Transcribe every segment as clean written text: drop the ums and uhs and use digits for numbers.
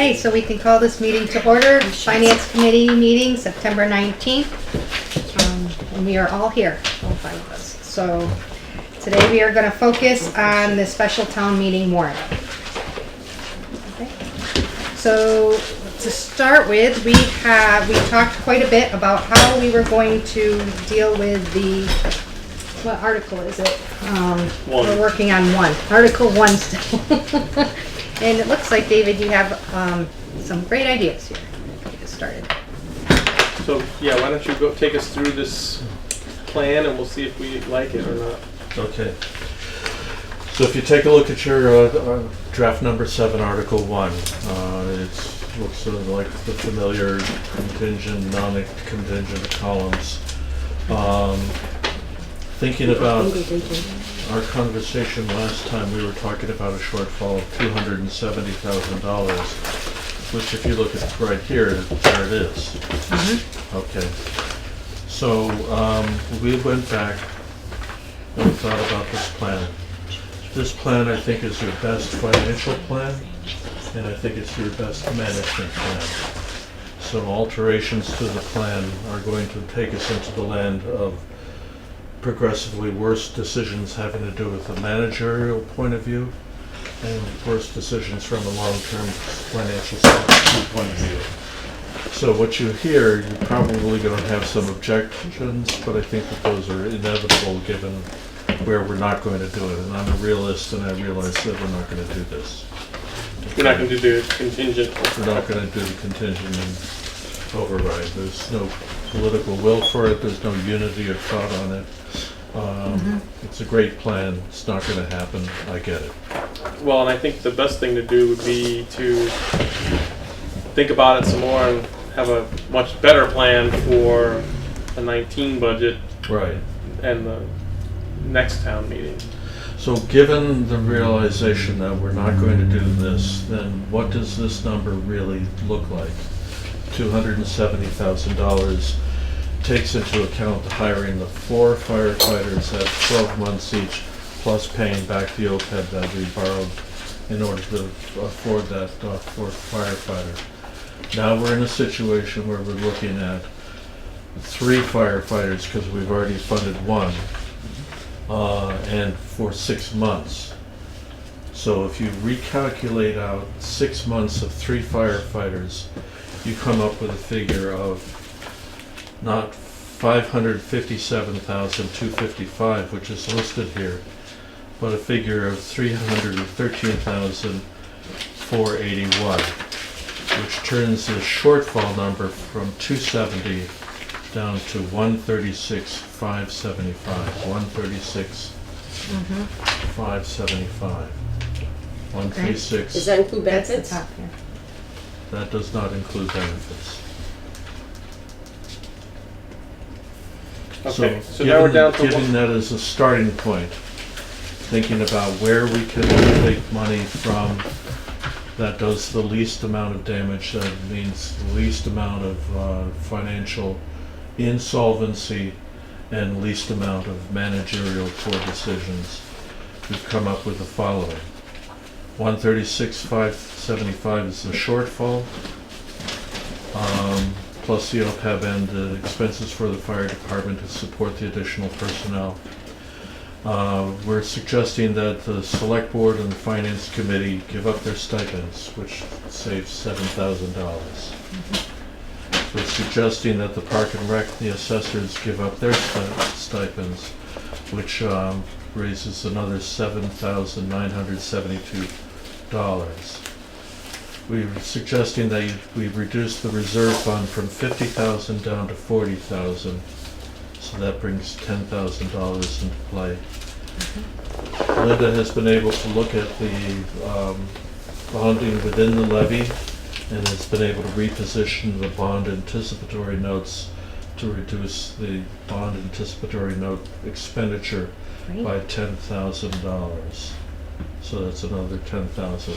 Okay, so we can call this meeting to order. Finance Committee meeting, September 19th. And we are all here, all five of us. So today we are going to focus on the special town meeting warrant. Okay. So to start with, we talked quite a bit about how we were going to deal with the, what article is it? We're working on Article 1 still. And it looks like, David, you have some great ideas here to get started. So, yeah, why don't you go take us through this plan and we'll see if we like it or not. Okay. So if you take a look at your draft number 7, Article 1, it looks sort of like the familiar contingent, non-contingent columns. Thinking about our conversation last time, we were talking about a shortfall of $270,000, which if you look at right here, there it is. Mm-hmm. Okay. So we went back and we thought about this plan. This plan, I think, is your best financial plan, and I think it's your best management plan. So alterations to the plan are going to take us into the land of progressively worse decisions having to do with a managerial point of view and worse decisions from a long-term financial point of view. So what you hear, you're probably going to have some objections, but I think that those are inevitable given where we're not going to do it. And I'm a realist and I realize that we're not going to do this. We're not going to do the contingent. We're not going to do the contingent and override. There's no political will for it. There's no unity of thought on it. It's a great plan. It's not going to happen. I get it. Well, and I think the best thing to do would be to think about it some more and have a much better plan for the 19 budget. Right. And the next town meeting. So given the realization that we're not going to do this, then what does this number really look like? $270,000 takes into account the hiring the 4 firefighters at 12 months each, plus paying back the OPEB that we borrowed in order to afford that 4th firefighter. Now we're in a situation where we're looking at 3 firefighters because we've already funded 1, and for 6 months. So if you recalculate out 6 months of 3 firefighters, you come up with a figure of not $557,255, which is listed here, but a figure of $313,481, which turns the shortfall number from 270 down to 136,575. 136,575. 136. Does that include That's the benefits? top here. That does not include benefits. Okay, so now we're down to given that as a starting point, thinking about where we can take money from that does the least amount of damage, that means the least amount of financial insolvency and least amount of managerial poor decisions, we've come up with the following. 136,575 is the shortfall, plus the OPEB and the expenses for the fire department to support the additional personnel. We're suggesting that the select board and the finance committee give up their stipends, which saves $7,000. We're suggesting that the park and rec, the assessors, give up their stipends, which raises another $7,972. We're suggesting that we reduce the reserve fund from $50,000 down to $40,000, so that brings $10,000 into play. Linda has been able to look at the bonding within the levy and has been able to reposition the bond anticipatory notes to reduce the bond anticipatory note expenditure by $10,000. So that's another $10,000.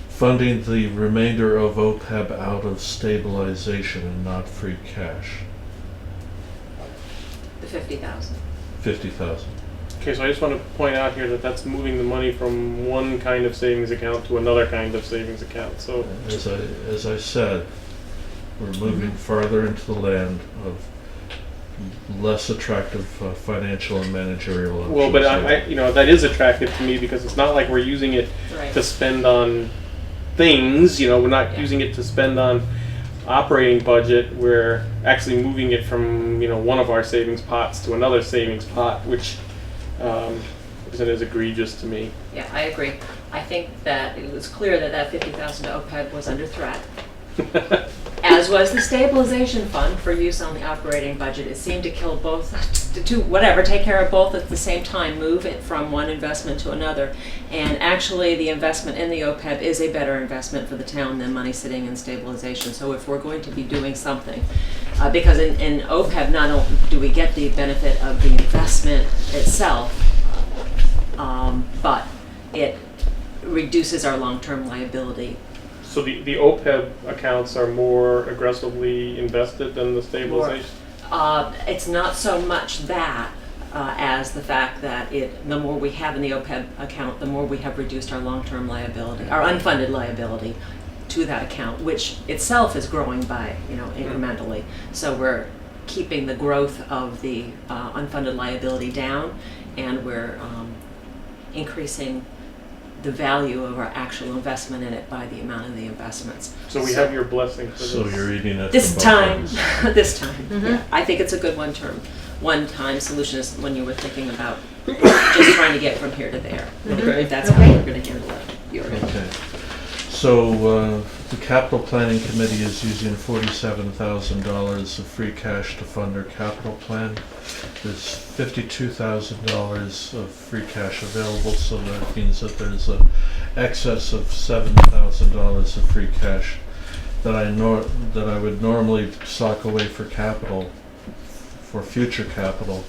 Funding the remainder of OPEB out of stabilization and not free cash. The 50,000. 50,000. Okay, so I just want to point out here that that's moving the money from one kind of savings account to another kind of savings account, so. As I said, we're moving farther into the land of less attractive financial and managerial options. Well, but that is attractive to me because it's not like we're using it Right. to spend on things, we're not using it to spend on operating budget. We're actually moving it from, one of our savings pots to another savings pot, which isn't as egregious to me. Yeah, I agree. I think that it was clear that that 50,000 OPEB was under threat, as was the stabilization fund for use on the operating budget. It seemed to kill both, take care of both at the same time, move it from one investment to another. And actually, the investment in the OPEB is a better investment for the town than money sitting in stabilization. So if we're going to be doing something, because in OPEB, not only do we get the benefit of the investment itself, but it reduces our long-term liability. So the OPEB accounts are more aggressively invested than the stabilization? It's not so much that as the fact that the more we have in the OPEB account, the more we have reduced our long-term liability, our unfunded liability to that account, which itself is growing by, incrementally. So we're keeping the growth of the unfunded liability down, and we're increasing the value of our actual investment in it by the amount of the investments. So we have your blessing for this. So you're eating it This from both time, ends. this time. Mhm. Yeah. I think it's a good one-time solution is when you were thinking about just trying to get from here to there. Okay. If that's how Okay. we're going to handle it. You're right. Okay. So the capital planning committee is using $47,000 of free cash to fund our capital plan. There's $52,000 of free cash available, so that means that there's an excess of $7,000 of free cash that I would normally sock away for capital, for future capital,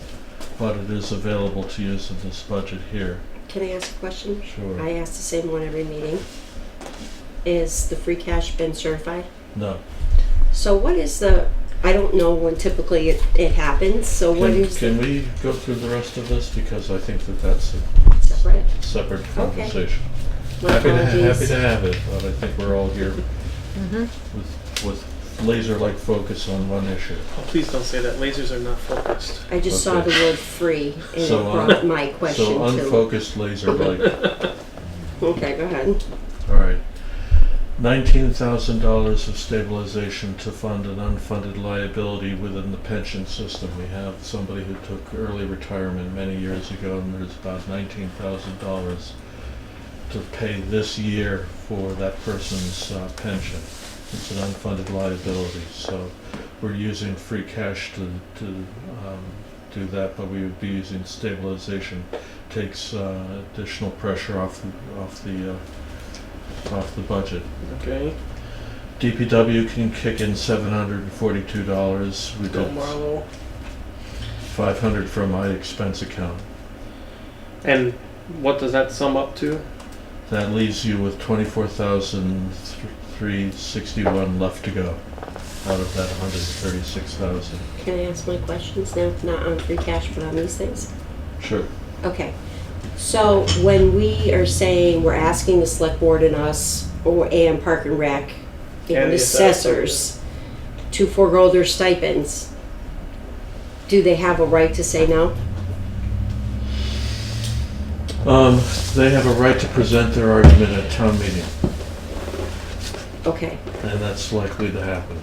but it is available to use in this budget here. Can I ask a question? Sure. I ask the same one every meeting. Is the free cash been certified? No. So what is I don't know when typically it happens, so what is Can we go through the rest of this? Because I think that's separate? a separate conversation. My Happy apologies. to have it, but I think we're all here Mhm. with laser-like focus on one issue. Oh, please don't say that. Lasers are not focused. I just saw Okay. the word free and So, it brought my question So to. unfocused laser-like. Okay, go ahead. All right. $19,000 of stabilization to fund an unfunded liability within the pension system. We have somebody who took early retirement many years ago, and there's about $19,000 to pay this year for that person's pension. It's an unfunded liability, so we're using free cash to do that, but we would be using stabilization. Takes additional pressure off the budget. Okay. DPW can kick in $742. We Go did Marlo. $500 from my expense account. And what does that sum up to? That leaves you with $24,361 left to go out of that $136,000. Can I ask my questions now? Not on free cash, but on these things? Sure. Okay. So when we are saying we're asking the select board and us, and Park and Rec, And and the assessors to forego their stipends, do they have a right to say no? They have a right to present their argument at town meeting, Okay, and that's likely to happen.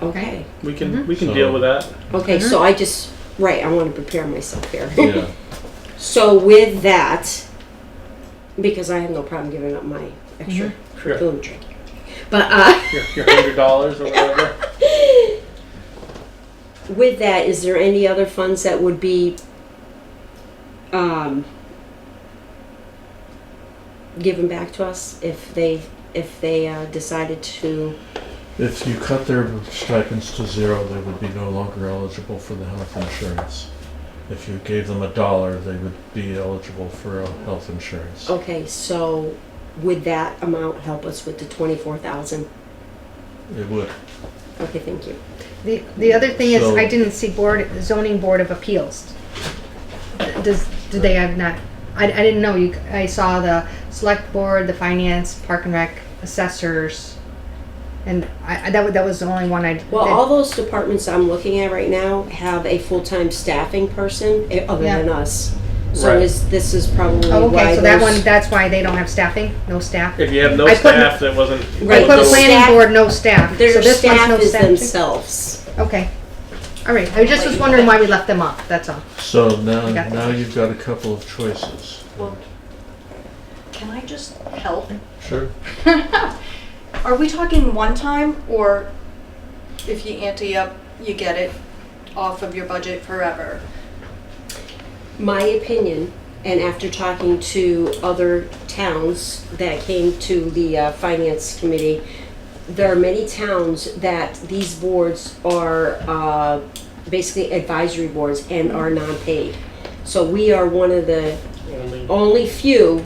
okay. We can Mhm. we can So- deal with that. Okay, so I just, right, I want to prepare myself here. Yeah. So with that, because I have no problem giving up my extra curriculum training. But Your $100 or whatever. with that, is there any other funds that would be given back to us if they decided to? If you cut their stipends to zero, they would be no longer eligible for the health insurance. If you gave them $1, they would be eligible for health insurance. Okay, so would that amount help us with the 24,000? It would. Okay, thank you. The other thing is, So- I didn't see zoning board of appeals. Do they have not, I didn't know, I saw the select board, the finance, park and rec, assessors, and that was the only one I. Well, all those departments I'm looking at right now have a full-time staffing person other Yeah. than us. So Right. this is probably Oh, why okay, so that those- one, that's why they don't have staffing, no staff? If you have no I put- staff, that wasn't. Right, I put the planning staff- board, no staff. Their So this one's staff no is staff too? themselves. Okay. All right, I just was wondering why we left them off, that's all. So I got that. now you've got a couple of choices. Well, can I just help? Sure. Are we talking one time, or if you ante up, you get it off of your budget forever? My opinion, and after talking to other towns that came to the finance committee, there are many towns that these boards are basically advisory boards and are non-paid. So we are one of the only few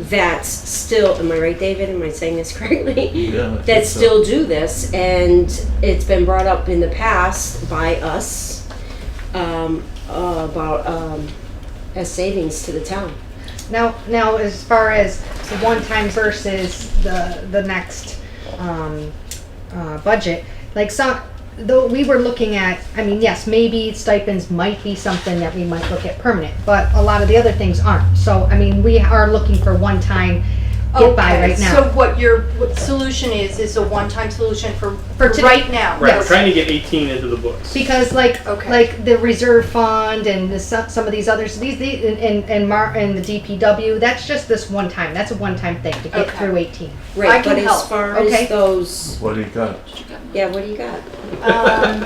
that's still, am I right, David? Am I saying this correctly? Yeah. I think That so. still do this, and it's been brought up in the past by us about as savings to the town. Now, as far as the one time versus the next budget, like though we were looking at, I mean, yes, maybe stipends might be something that we might look at permanent, but a lot of the other things aren't. So, I mean, we are looking for one time get by right now. So what solution is a one-time solution for today. right now? Right, we're Yes. trying to get 18 into the books. Because Okay. like the reserve fund and some of these others, these and the DPW, that's just this one time. That's a one time thing to get Okay. through 18. Right, I can but as help. far Okay. as those, What do you got? yeah, what do you got? Our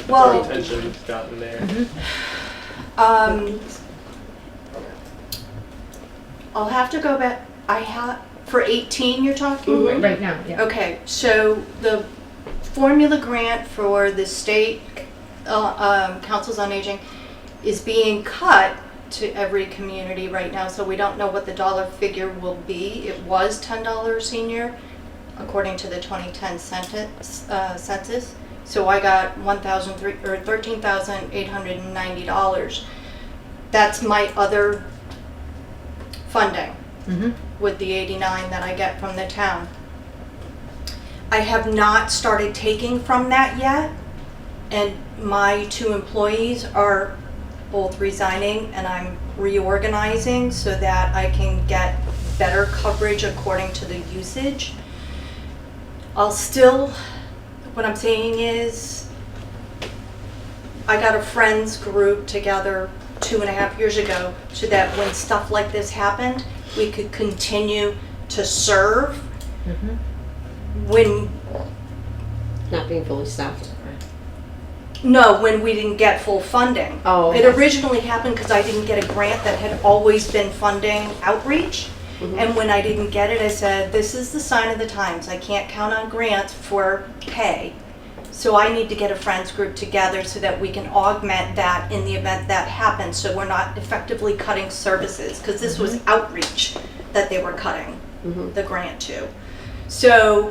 Well, attention's gotten there. I'll have to go back. For 18 you're talking? Right now, yeah. Okay, so the formula grant for the state councils on aging is being cut to every community right now, so we don't know what the dollar figure will be. It was $10 senior, according to the 2010 census. So I got $13,890. That's my other funding. Mm-hmm. With the 89 that I get from the town. I have not started taking from that yet, and my 2 employees are both resigning, and I'm reorganizing so that I can get better coverage according to the usage. What I'm saying is, I got a friends group together 2.5 years ago so that when stuff like this happened, we could continue to serve when Not being fully staffed. when we didn't get full funding. Oh, It okay. originally happened because I didn't get a grant that had always been funding outreach. And when I didn't get it, I said, this is the sign of the times. I can't count on grants for pay. So I need to get a friends group together so that we can augment that in the event that happens, so we're not effectively cutting services, because this was outreach that they were cutting the grant to. So,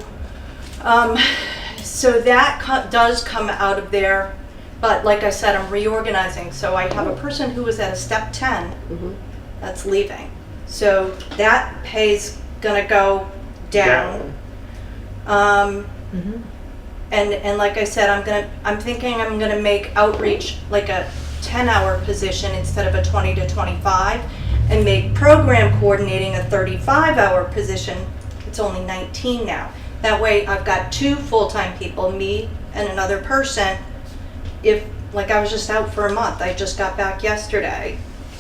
so that does come out of there, but like I said, I'm reorganizing. So I have a person who was at a step 10 that's leaving. So that pay's gonna go down. And like I said, I'm thinking I'm gonna make outreach like a 10-hour position instead of a 20 to 25, and make program coordinating a 35-hour position. It's only 19 now. That way I've got 2 full-time people, me and another person. Like I was just out for a month, I just got back yesterday.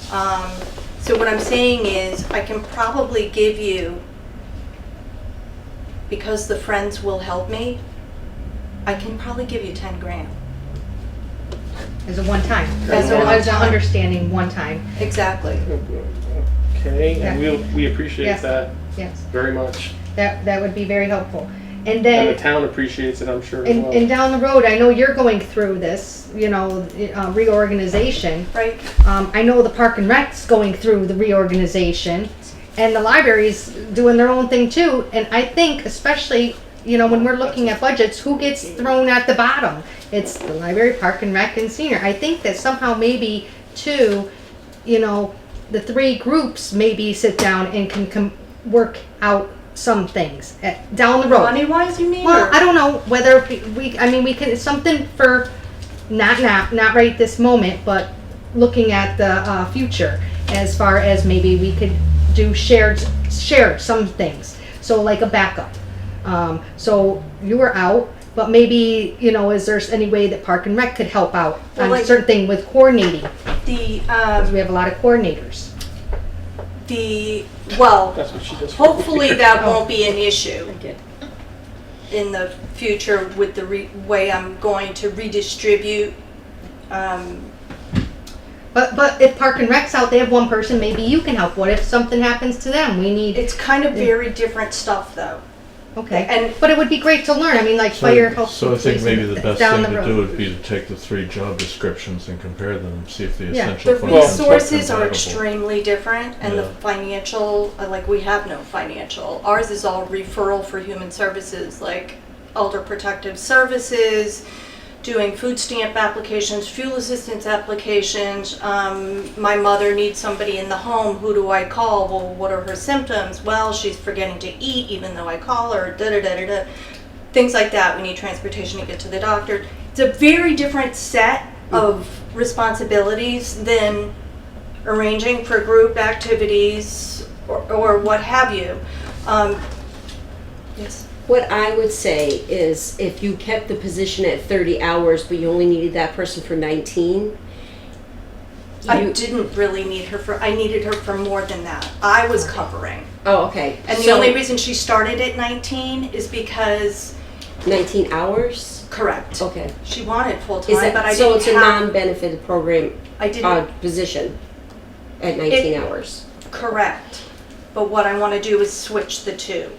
So what I'm saying is I can probably give you, because the friends will help me, I can probably give you 10 grand. As a one time. As a As an one-time. understanding one time. Exactly. Okay, and Yeah. we appreciate Yes. that Yes. very much. That would be very helpful. And And then the town appreciates it, I'm sure, as and well. down the road, I know you're going through this, reorganization. Right? I know the Park and Rec's going through the reorganization, and the library's doing their own thing too. And I think, especially you know, when we're looking at budgets, who gets thrown at the bottom? It's the library, park and rec, and senior. I think that somehow maybe too, you know, the three groups maybe sit down and can work out some things down the road. Money wise, you mean? Well, or- I don't know whether I mean, we can, it's something for not right this moment, but looking at the future as far as maybe we could do shared some things. So like a backup. So you were out, but maybe, you know, is there any way that Park and Rec could help out Well, on like- a certain thing with coordinating? The, Because we have a lot of coordinators. well, That's what she does. hopefully that won't be an issue Okay. in the future with the way I'm going to redistribute. But if Park and Rec's out, they have one person, maybe you can help. What if something happens to them? We need, It's kind of very different stuff though. okay. And But it would be great to learn. I mean, like fire, health, So I think police, maybe the best down thing the to do road. would be to take the 3 job descriptions and compare them and see if the Yeah. essential the functions are resources are compatible. extremely different and the Yeah. financial, like we have no financial. Ours is all referral for human services, like elder protective services, doing food stamp applications, fuel assistance applications. My mother needs somebody in the home. Who do I call? Well, what are her symptoms? Well, she's forgetting to eat even though I call her. Da da da da da. Things like that. We need transportation to get to the doctor. It's a very different set of responsibilities than arranging for group activities or what have you. Yes. What I would say is if you kept the position at 30 hours, but you only needed that person for 19, I you- didn't really need her for, I needed her for more than that. I was covering. Oh, okay. And the So, only reason she started at 19 is because, 19 hours? correct, Okay. she wanted Is full-time, but I that, so it's a didn't have, non-benefited program, I didn't, position at 19 hours? correct. But what I want to do is switch the two.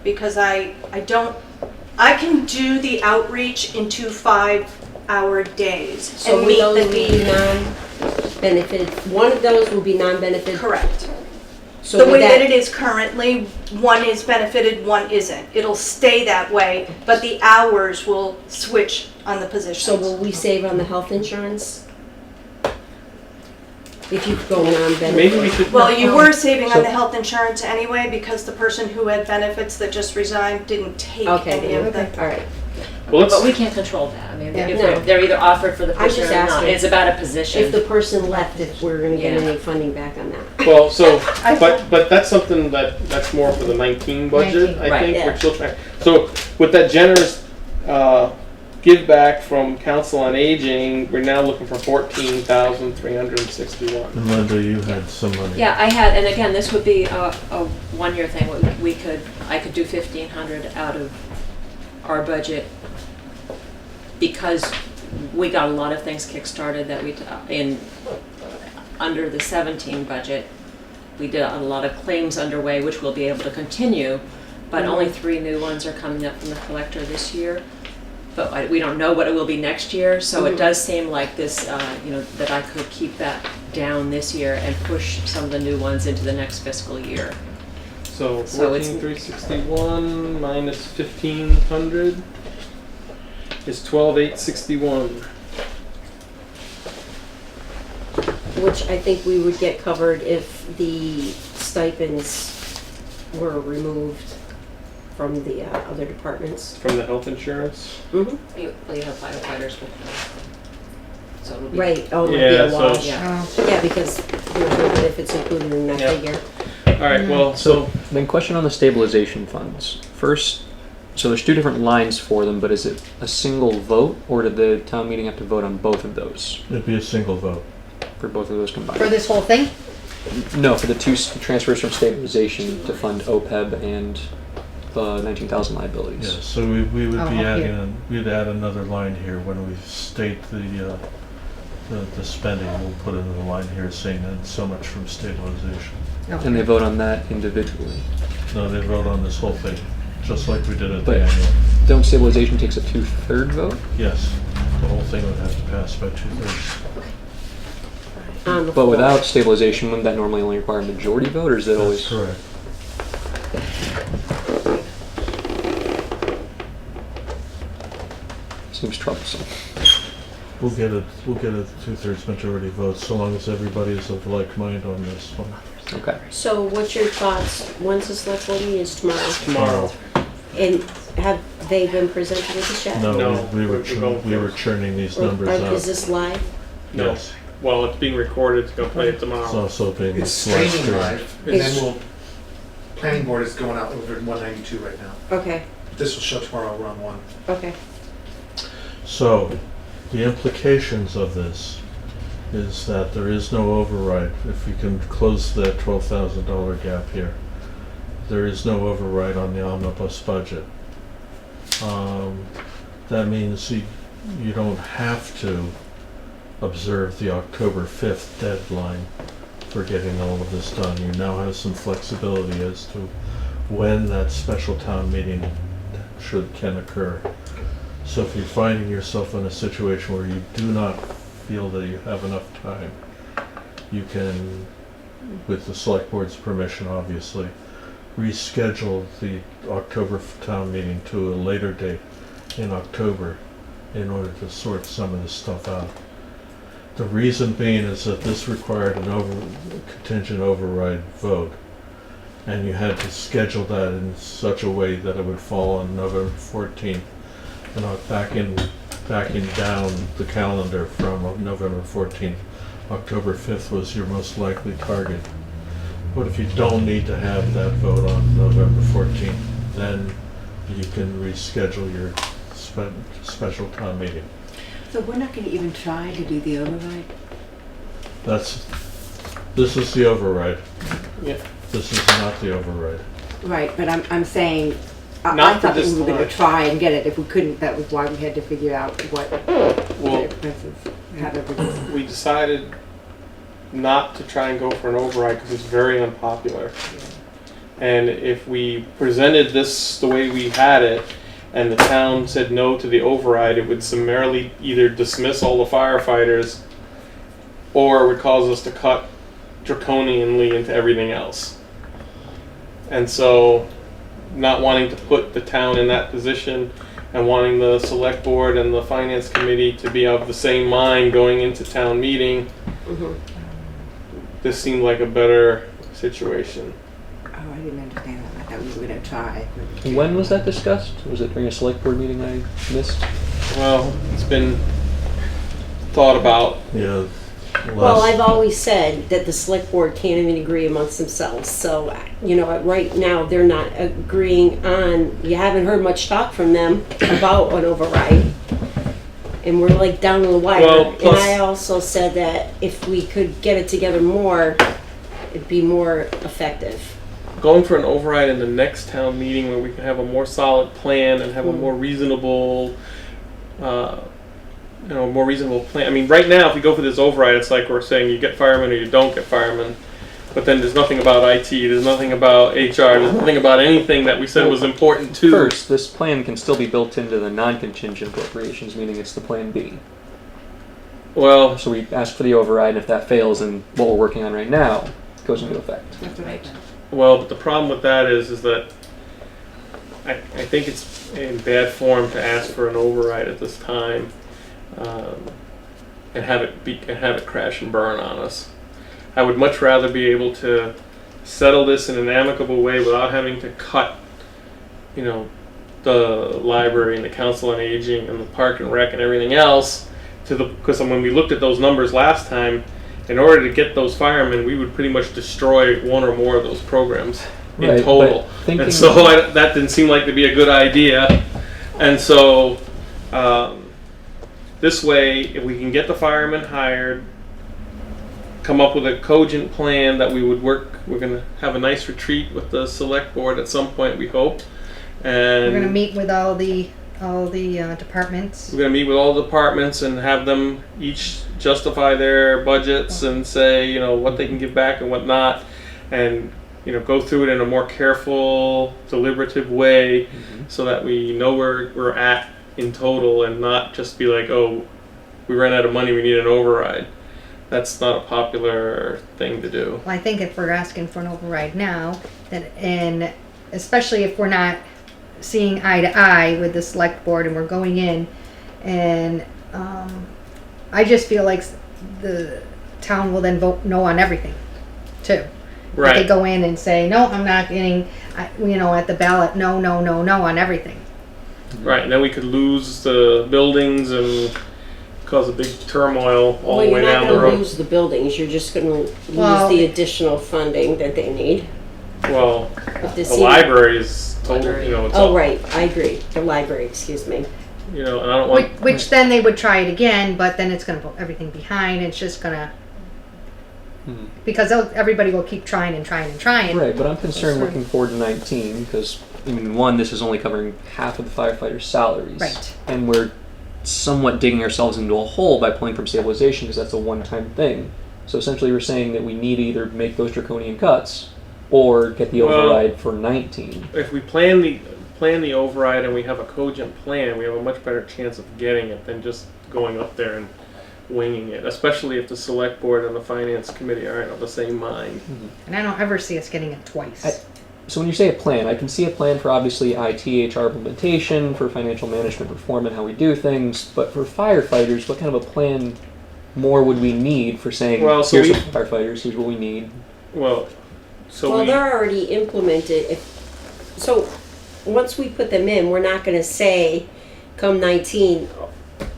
Because I can do the outreach in 2 5-hour days So and will meet those the be need. non-benefited, one of those will be non-benefited? Correct. So The would way that it is currently, one is benefited, one isn't. It'll stay that way, but the hours will switch on the positions. So will we save on the health insurance? If you go non-benefited? Maybe we should. Well, you were saving on So- the health insurance anyway because the person who had benefits that just resigned didn't take Okay, any of the. all right. Well, But we let's. can't control that. I mean, Yeah. if No. they're either offered for the I'm position just or not. asking. It's about a position. If the person left, if we're gonna get Yeah. any funding back on that. Well, so, I- but that's something that's more for the 19 budget, 19. I Right, think. yeah. We're still trying. So with that generous give back from Council on Aging, we're now looking for 14,361. And Linda, you had some money. Yeah, I had, and again, this would be a one-year thing. I could do 1,500 out of our budget because we got a lot of things kick-started that under the 17 budget. We did a lot of claims underway, which we'll be able to continue, but only 3 new ones are coming up from the collector this year. But we don't know what it will be next year, so it does seem like this, that I could keep that down this year and push some of the new ones into the next fiscal year. So So it's- 14,361 minus 1,500 is 12,861. Which I think we would get covered if the stipends were removed from the other departments. From the health insurance? Mm-hmm. You have firefighters with them. So it'll be. Right, oh, it'd be Yeah, a so- wash. Yeah. Yeah, because there's no benefits included in that Yeah. figure. All right, well, so Then question on the stabilization funds. First, so there's 2 different lines for them, but is it a single vote, or did the town meeting have to vote on both of those, It'd be a single vote. for both of those For combined? this whole thing? No, for the 2 transfers from stabilization to fund OPEB and the 19,000 liabilities. Yeah, so we would Oh, be up adding, here. we'd add another line here when we state the spending. We'll put another line here saying that so much from stabilization. And they vote on that individually. No, they vote on this whole thing, just like we did at the But- annual. Don't stabilization takes a 2/3 vote? Yes, the whole thing would have to pass by 2/3. On the But floor. without stabilization, wouldn't that normally only require a majority vote, or is it always? That's correct. Seems troublesome. We'll get a 2/3 majority vote, so long as everybody is of like mind on this one. Okay. So what's your thoughts? When's the select board meeting? Is tomorrow? Tomorrow. And have they been presented with this yet? No, No, we were we're going we were first. churning these Or numbers is out. this live? No. Yes. Well, it's being recorded to go play it It's tomorrow. also being It's live streaming streamed. live, and It's- then planning board is going out over 192 right now. Okay, This will show tomorrow, we're on 1. okay. So, the implications of this is that there is no override. If we can close that $12,000 gap here, there is no override on the omnibus budget. That means you don't have to observe the October 5th deadline for getting all of this done. You now have some flexibility as to when that special town meeting can occur. So if you're finding yourself in a situation where you do not feel that you have enough time, you can, with the select board's permission obviously, reschedule the October town meeting to a later date in October in order to sort some of this stuff out. The reason being is that this required contingent override vote, and you had to schedule that in such a way that it would fall on November 14th. And backing down the calendar from November 14th, October 5th was your most likely target. But if you don't need to have that vote on November 14th, then you can reschedule your special town meeting. So we're not going to even try to do the override? This is the override. Yeah. This is not the override. Right, but I'm saying, I Not for thought that this we were going time. to try and get it. If we couldn't, that was why we had to figure out what the Well, expenses, how to reduce. we decided not to try and go for an override because it's very unpopular. And if we presented this the way we had it, and the town said no to the override, it would summarily either dismiss all the firefighters, or it would cause us to cut draconianly into everything else. And so, not wanting to put the town in that position, and wanting the select board and the finance committee to be of the same mind going into town meeting, this seemed like a better situation. Oh, I didn't understand that. I thought we were going to try. When was that discussed? Was it during a select board meeting I missed? Well, it's been thought about. Yeah. Well, I've always said that the select board can't even agree amongst themselves. So, right now they're not agreeing on, you haven't heard much talk from them about an override. And we're like down in the wire. Well, plus- And I also said that if we could get it together more, it'd be more effective. Going for an override in the next town meeting where we can have a more solid plan and have a more reasonable, more reasonable plan. I mean, right now, if we go for this override, it's like we're saying you get firemen or you don't get firemen. But then there's nothing about IT, there's nothing about HR, there's nothing about anything that we said was important to. First, this plan can still be built into the non-contingent appropriations, meaning it's the plan B. Well, So we ask for the override, and if that fails, then what we're working on right now goes into effect. That's what I thought. well, but the problem with that is that I think it's in bad form to ask for an override at this time, and have it crash and burn on us. I would much rather be able to settle this in an amicable way without having to cut, the library and the council on aging and the park and rec and everything else because when we looked at those numbers last time, in order to get those firemen, we would pretty much destroy one or more of those programs in Right, total. but thinking- And so that didn't seem like to be a good idea. And so this way, if we can get the firemen hired, come up with a cogent plan that we would work. We're going to have a nice retreat with the select board at some point, we hope. And We're gonna meet with all the departments. we're going to meet with all the departments and have them each justify their budgets and say, what they can give back and what not, and go through it in a more careful, deliberative way, so that we know where we're at in total, and not just be like, oh, we ran out of money, we need an override. That's not a popular thing to do. Well, I think if we're asking for an override now, and especially if we're not seeing eye to eye with the select board and we're going in And I just feel like the town will then vote no on everything, too. They Right. go in and say, no, I'm not getting, at the ballot, no on everything. Right, and then we could lose the buildings and cause a big turmoil all Well, the way you're not down the gonna road. lose the buildings, you're just gonna lose Well- the additional funding that they need. Well, Of the senior- library is total, it's Oh, all, right, I agree, the library, excuse me. and I don't want, Which then they would try it again, but then it's gonna put everything behind, it's just gonna, because everybody will keep trying and trying and trying. Right, but I'm concerned looking forward to 19 because, one, this is only covering half of the firefighters' salaries. Right. And we're somewhat digging ourselves into a hole by pulling from stabilization because that's a one-time thing. So essentially we're saying that we need to either make those draconian cuts or get the Well- override for 19. if we plan the override and we have a cogent plan, we have a much better chance of getting it than just going up there and winging it, especially if the select board and the finance committee aren't of the same mind. And I don't ever see us getting it twice. So when you say a plan, I can see a plan for obviously IT, HR implementation, for financial management reform and how we do things, but for firefighters, what kind of a plan more would we need for saying, Well, so here's we- the firefighters, here's what we need? Well, so Well, we, they're already implemented, so, once we put them in, we're not gonna say, come 19,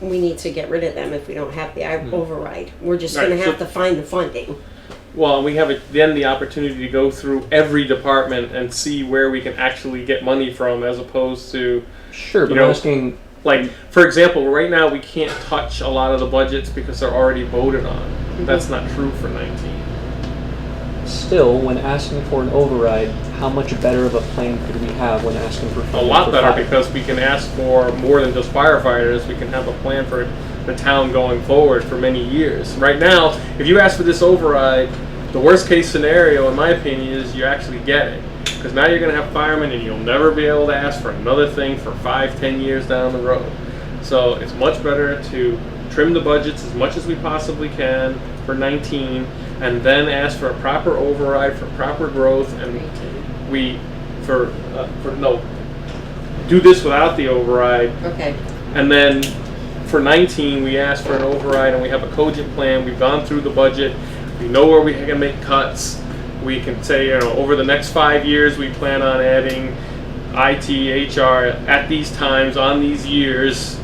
we need to get rid of them if we don't have the override. We're just Right, gonna have so- to find the funding. well, we have then the opportunity to go through every department and see where we can actually get money from, as opposed to, Sure, but You I'm know- asking, like, for example, right now we can't touch a lot of the budgets because they're already voted on. That's not true for 19. still, when asking for an override, how much better of a plan could we have when asking for A funding lot for better fire? because we can ask for more than just firefighters. We can have a plan for the town going forward for many years. Right now, if you ask for this override, the worst case scenario, in my opinion, is you actually get it. Because now you're going to have firemen and you'll never be able to ask for another thing for 5-10 years down the road. So it's much better to trim the budgets as much as we possibly can for 19 and then ask for a proper override for proper growth, and we do this without the override, Okay. and then for 19 we ask for an override and we have a cogent plan. We've gone through the budget, we know where we can make cuts. We can say, over the next 5 years we plan on adding IT, HR at these times on these years,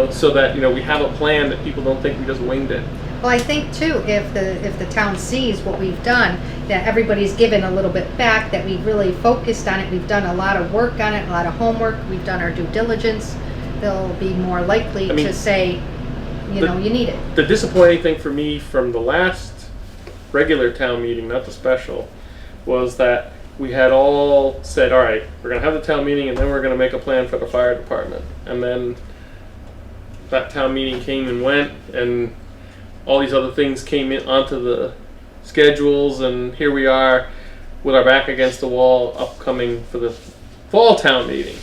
so that we have a plan that people don't think we just winged it. Well, I think too, if the town sees what we've done, that everybody's given a little bit back, that we've really focused on it, we've done a lot of work on it, a lot of homework, we've done our due diligence, they'll be more likely I mean, to say, you need it. The disappointing thing for me from the last regular town meeting, not the special, was that we had all said, all right, we're going to have the town meeting and then we're going to make a plan for the fire department. And then that town meeting came and went, and all these other things came in onto the schedules, and here we are with our back against the wall upcoming for the fall town meeting.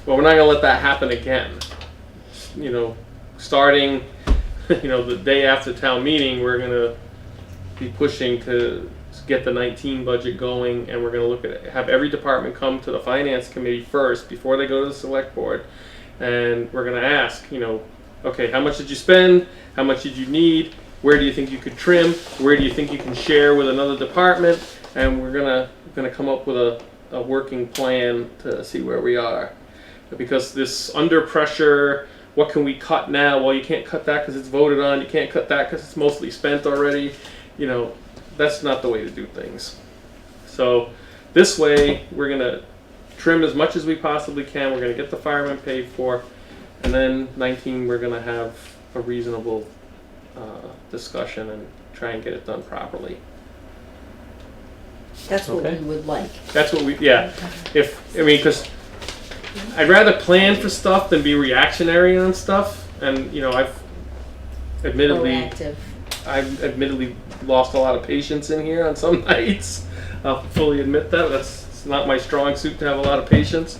Well, we're not going to let that happen again. Starting the day after town meeting, we're going to be pushing to get the 19 budget going, and we're going to look at it, have every department come to the finance committee first before they go to the select board, and we're going to ask, okay, how much did you spend? How much did you need? Where do you think you could trim? Where do you think you can share with another department? And we're gonna come up with a working plan to see where we are, because this under pressure. What can we cut now? Well, you can't cut that because it's voted on. You can't cut that because it's mostly spent already. That's not the way to do things. So this way, we're going to trim as much as we possibly can. We're going to get the firemen paid for. And then 19, we're going to have a reasonable discussion and try and get it done properly. That's what Okay. we would like. That's what because I'd rather plan for stuff than be reactionary on stuff. And, I've Proactive. admittedly lost a lot of patience in here on some nights. I'll fully admit that. It's not my strong suit to have a lot of patience.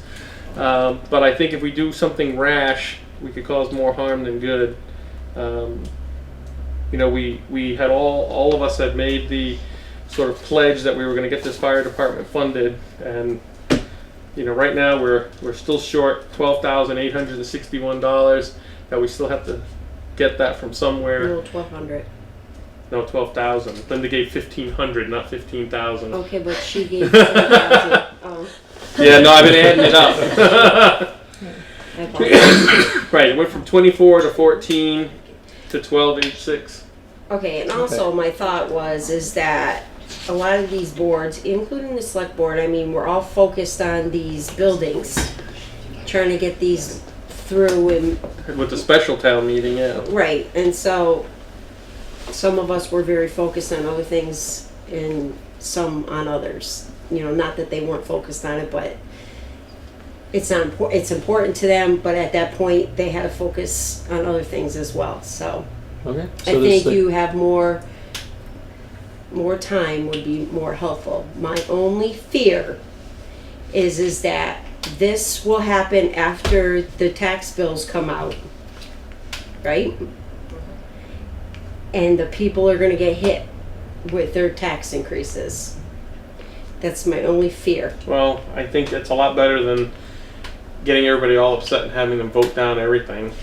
But I think if we do something rash, we could cause more harm than good. We had all of us had made the sort of pledge that we were going to get this fire department funded, and right now we're still short $12,861 that we still have to get that from somewhere. Little 1,200. No, 12,000. Linda gave 1,500, not 15,000. Okay, but she gave 7,000. Oh, Yeah, no, I've been adding it up. I apologize. Right, it went from 24 to 14 to 12,806. Okay, and also my thought is that a lot of these boards, including the select board, I mean, we're all focused on these buildings, trying to get these through and, With the special town meeting, yeah. right, and so some of us were very focused on other things and some on others. You know, not that they weren't focused on it, but it's not important. It's important to them, but at that point, they had to focus on other things as well. So Okay. I think you have more time would be more helpful. My only fear is that this will happen after the tax bills come out, right? And the people are going to get hit with their tax increases. That's my only fear. Well, I think it's a lot better than getting everybody all upset and having them vote down everything.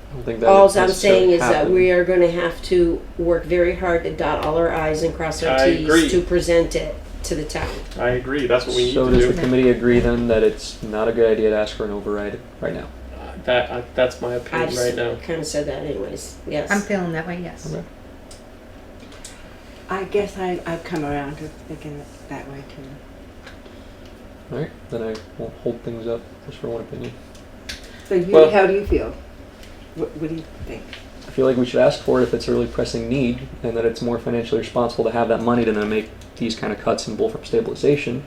I don't think that All would I'm saying is that happen. we are going to have to work very hard to dot all our I's and cross our I T's agree. to present it to the town. I agree. That's what we need So to does do. the committee agree then that it's not a good idea to ask for an override right now? That's my I opinion just right now. kind of said that anyways. Yes. I'm feeling that way, yes. Okay. I guess I've come around to thinking it that way too. All right, then I won't hold things up just for one opinion. So Well- how do you feel? What do you think? I feel like we should ask for it if it's a really pressing need, and that it's more financially responsible to have that money than to make these kind of cuts in Bullfrog stabilization.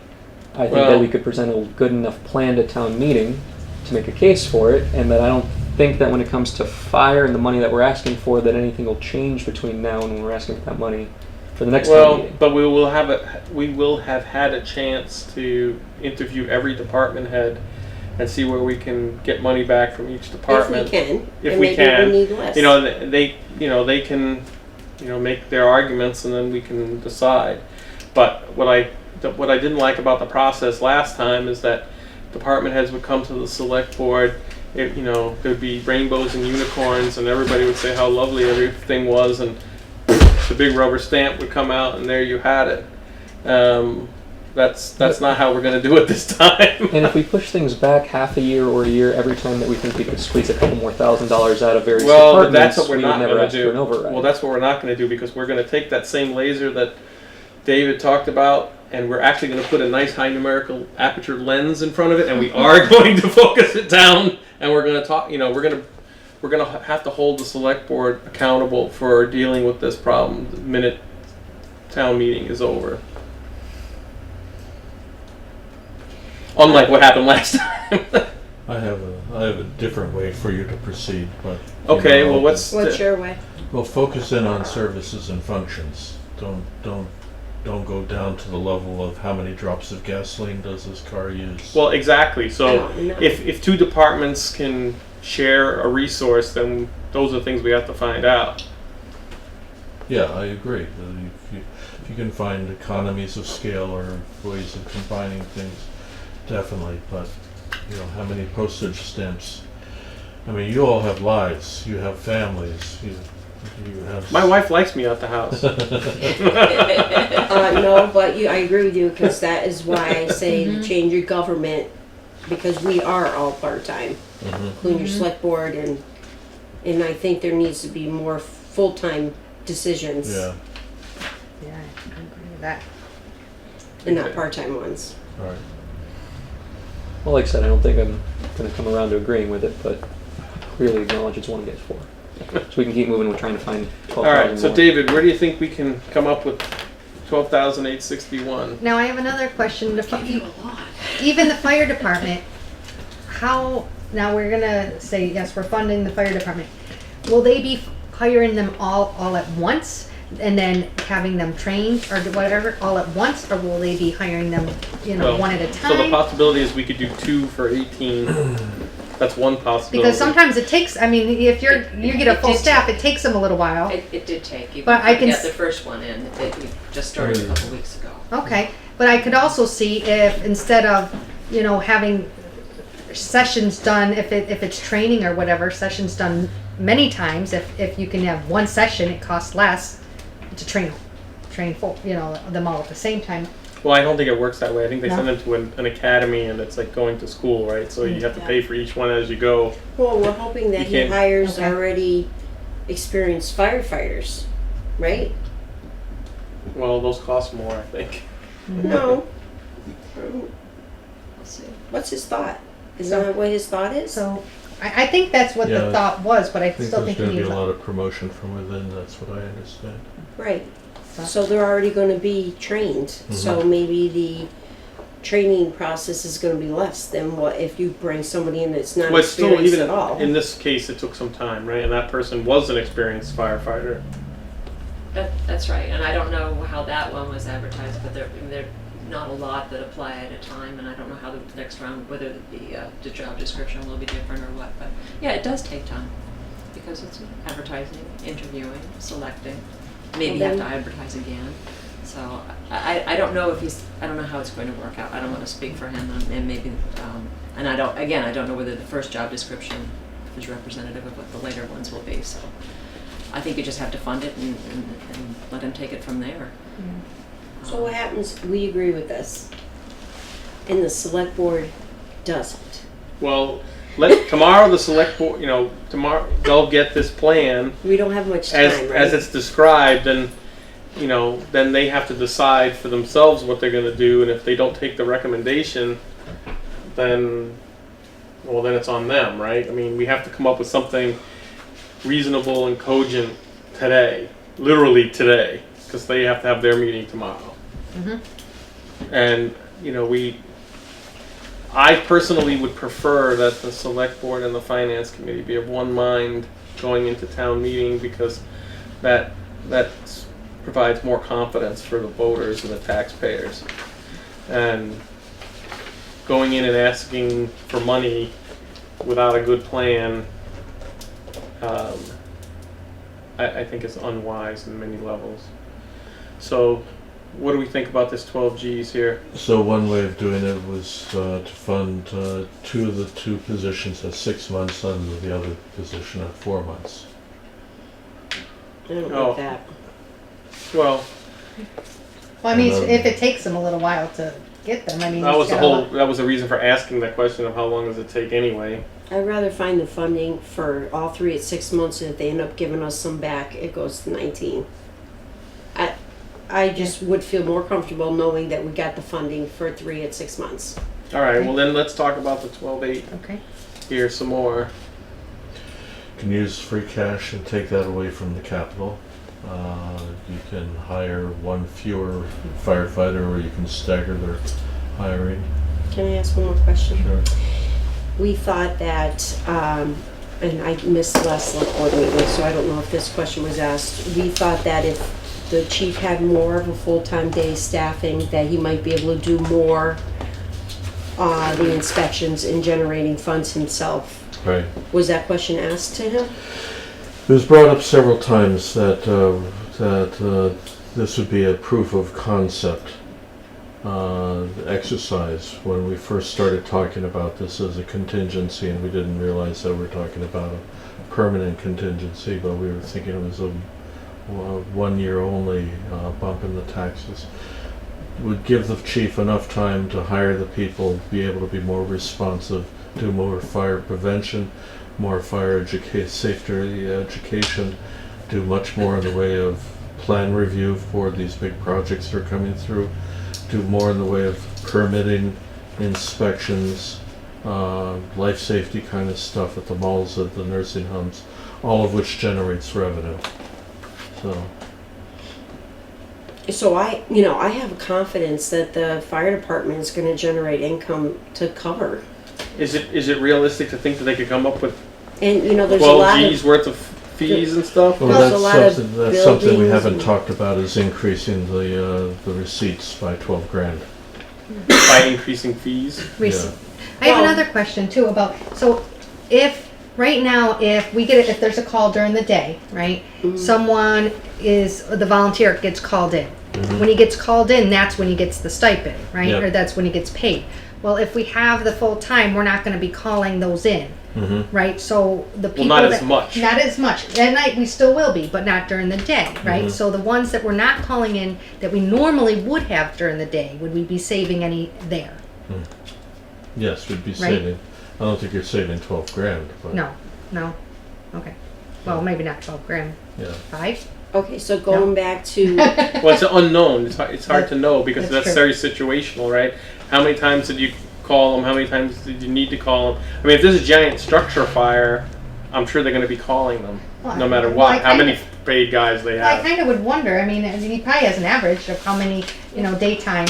I think Well- that we could present a good enough plan to town meeting to make a case for it, and that I don't think that when it comes to fire and the money that we're asking for, that anything will change between now and when we're asking for that money for the next town Well, meeting. but we will have had a chance to interview every department head and see where we can get money back from each if department. we can. If and we maybe can. we need less. They can, make their arguments and then we can decide. But what I didn't like about the process last time is that department heads would come to the select board. There'd be rainbows and unicorns, and everybody would say how lovely everything was, and the big rubber stamp would come out, and there you had it. That's not how we're going to do it this time. And if we push things back half a year or a year every time that we think we could squeeze a couple more $1,000s out of various Well, departments, that's what we're we not would never going ask to for do. an override. Well, that's what we're not going to do, because we're going to take that same laser that David talked about, and we're actually going to put a nice high numerical aperture lens in front of it, and we are going to focus it down, and we're going to talk. We're going to have to hold the select board accountable for dealing with this problem the minute town meeting is over. Unlike what happened last time. I have a different way for you to proceed, but. Okay, well, what's your way? Well, focus in on services and functions. Don't go down to the level of how many drops of gasoline does this car use. Well, exactly. So No. if two departments can share a resource, then those are things we have to find out. Yeah, I agree. If you can find economies of scale or ways of combining things, definitely. But how many postage stamps? I mean, you all have lives. You have families. You have. My wife likes me at the house. No, but I agree with you, because that is why I say change your government, because we are all part-time, including your select board, and I think there needs to be more full-time decisions Yeah. Yeah, I agree with that. and not part-time ones. All right. Well, like I said, I don't think I'm going to come around to agreeing with it, but clearly acknowledge it's one against four. So we can keep moving with trying to find 12,000 All right. So more. David, where do you think we can come up with 12,861? Now I have another question. Even the fire department, now we're gonna say, yes, we're funding the fire department. Will they be hiring them all at once and then having them trained or whatever all at once, or will they be hiring them, one at a So the time? possibility is we could do 2 for 18. That's one possibility. Because sometimes it takes, if you get a full staff, it takes them a little while. It did take. You But I can get s- the first one in. We just started a couple weeks ago. Okay, but I could also see if instead of, you know, having sessions done, if it's training or whatever, sessions done many times, if you can have one session, it costs less to train full, you know, them all at the same time. Well, I don't think it works that way. I think they No? send them to an academy, and it's like going to school, right? So you have to pay for each one as you go. Well, we're hoping that You he can't- hires Okay. already experienced firefighters, right? Well, those cost more, I think. No. We'll see. What's his thought? Is that what his thought is? So I think that's what Yeah, the thought was, but I I think still there's think gonna he be needs a lot of promotion from within, that's what I understand. Right. So they're already going to be trained. So maybe the training process is going to be less than what if you bring somebody in that's not But still, experienced even at all. in this case, it took some time, right? And that person was an experienced firefighter. That's right, and I don't know how that one was advertised, but there not a lot that apply at a time, and I don't know how the next round, whether the job description will be different or what, but yeah, it does take time, because it's advertising, interviewing, selecting, maybe you have to advertise again. So I don't know if I don't know how it's going to work out. I don't want to speak for him, and maybe, and I don't know whether the first job description is representative of what the later ones will be, so I think you just have to fund it and let him take it from there. So what happens, we agree with this, and the select board doesn't? Well, tomorrow the select board, tomorrow they'll get this plan We don't have much time, right? as it's described, and then they have to decide for themselves what they're going to do, and if they don't take the recommendation, then it's on them, right? I mean, we have to come up with something reasonable and cogent today, literally today, because they have to have their meeting tomorrow. And I personally would prefer that the select board and the finance committee be of one mind going into town meeting, because that provides more confidence for the voters and the taxpayers. And going in and asking for money without a good plan, I think is unwise in many levels. So what do we think about this 12 Gs here? So one way of doing it was to fund two of the two positions at 6 months and the other position at 4 months. I don't Oh. like that. Well, Well, I mean, And, if it takes them a little while to get them, I mean, that was it's the got a lot- that was the reason for asking that question of how long does it take anyway. I'd rather find the funding for all three at 6 months, and if they end up giving us some back, it goes to 19. I just would feel more comfortable knowing that we got the funding for 3 at 6 months. All right, well then let's talk about the 12-8 Okay. here some more. You can use free cash and take that away from the capital. You can hire one fewer firefighter, or you can stagger their hiring. Can I ask one more question? Sure. We thought that, and I missed the last select board meeting, so I don't know if this question was asked. We thought that if the chief had more of a full-time day staffing, that he might be able to do more the inspections and generating funds himself. Right. Was that question asked to him? It was brought up several times that this would be a proof of concept exercise when we first started talking about this as a contingency, and we didn't realize that we were talking about a permanent contingency, but we were thinking it was a 1 year only bump in the taxes. Would give the chief enough time to hire the people, be able to be more responsive, do more fire prevention, more fire safety education, do much more in the way of plan review for these big projects that are coming through, do more in the way of permitting, inspections, life safety kind of stuff at the malls, at the nursing homes, all of which generates revenue. So I have confidence that the fire department is going to generate income to cover. Is it realistic to think that they could come up with And there's a 12 lot G's of worth of fees and stuff? Well, There's a lot of that's something we buildings haven't and- talked about, is increasing the receipts by 12 grand. By increasing fees? Receipt. I have Well- another question too about, so if, right now, if there's a call during the day, right? Mm-hmm. The volunteer gets called in When he gets called in, that's when he gets the stipend, right? Yep. Or that's when he gets paid. Well, if we have the full time, we're not gonna be calling those in, right? So the people not as that- much. Not as much. At night, we still will be, but not during the day, right? So the ones that we're not calling in, that we normally would have during the day, would we be saving any there? Yes, we'd be Right. saving, I don't think you're saving 12 grand, but. No, okay. Well, maybe not 12 grand, Yeah. 5? Okay, so going back to, Well, it's unknown. It's hard to know because That's that's true. very situational, right? How many times did you call them? How many times did you need to call them? I mean, if there's a giant structure fire, I'm sure they're going to be calling them, Well, no matter well, what. I How many kinda- paid guys they I have. kind of would wonder. I mean, he probably has an average of how many, daytime.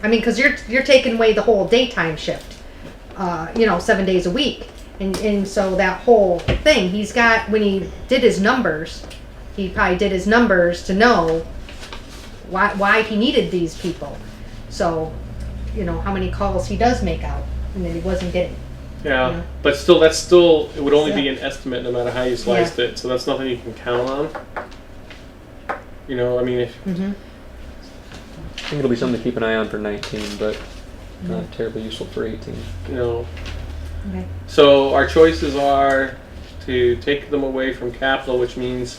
I mean, because you're taking away the whole daytime shift, 7 days a week, and so that whole thing he's got when he did his numbers, he probably did his numbers to know why he needed these people. So, how many calls he does make out, and that he wasn't getting. Yeah, Yeah. but still, it would only be Yeah. an estimate no matter how you sliced it. So that's nothing you can count on. I mean, if Mm-hmm. I think it'll be something to keep an eye on for 19, but not terribly useful for 18. Okay. So our choices are to take them away from capital, which means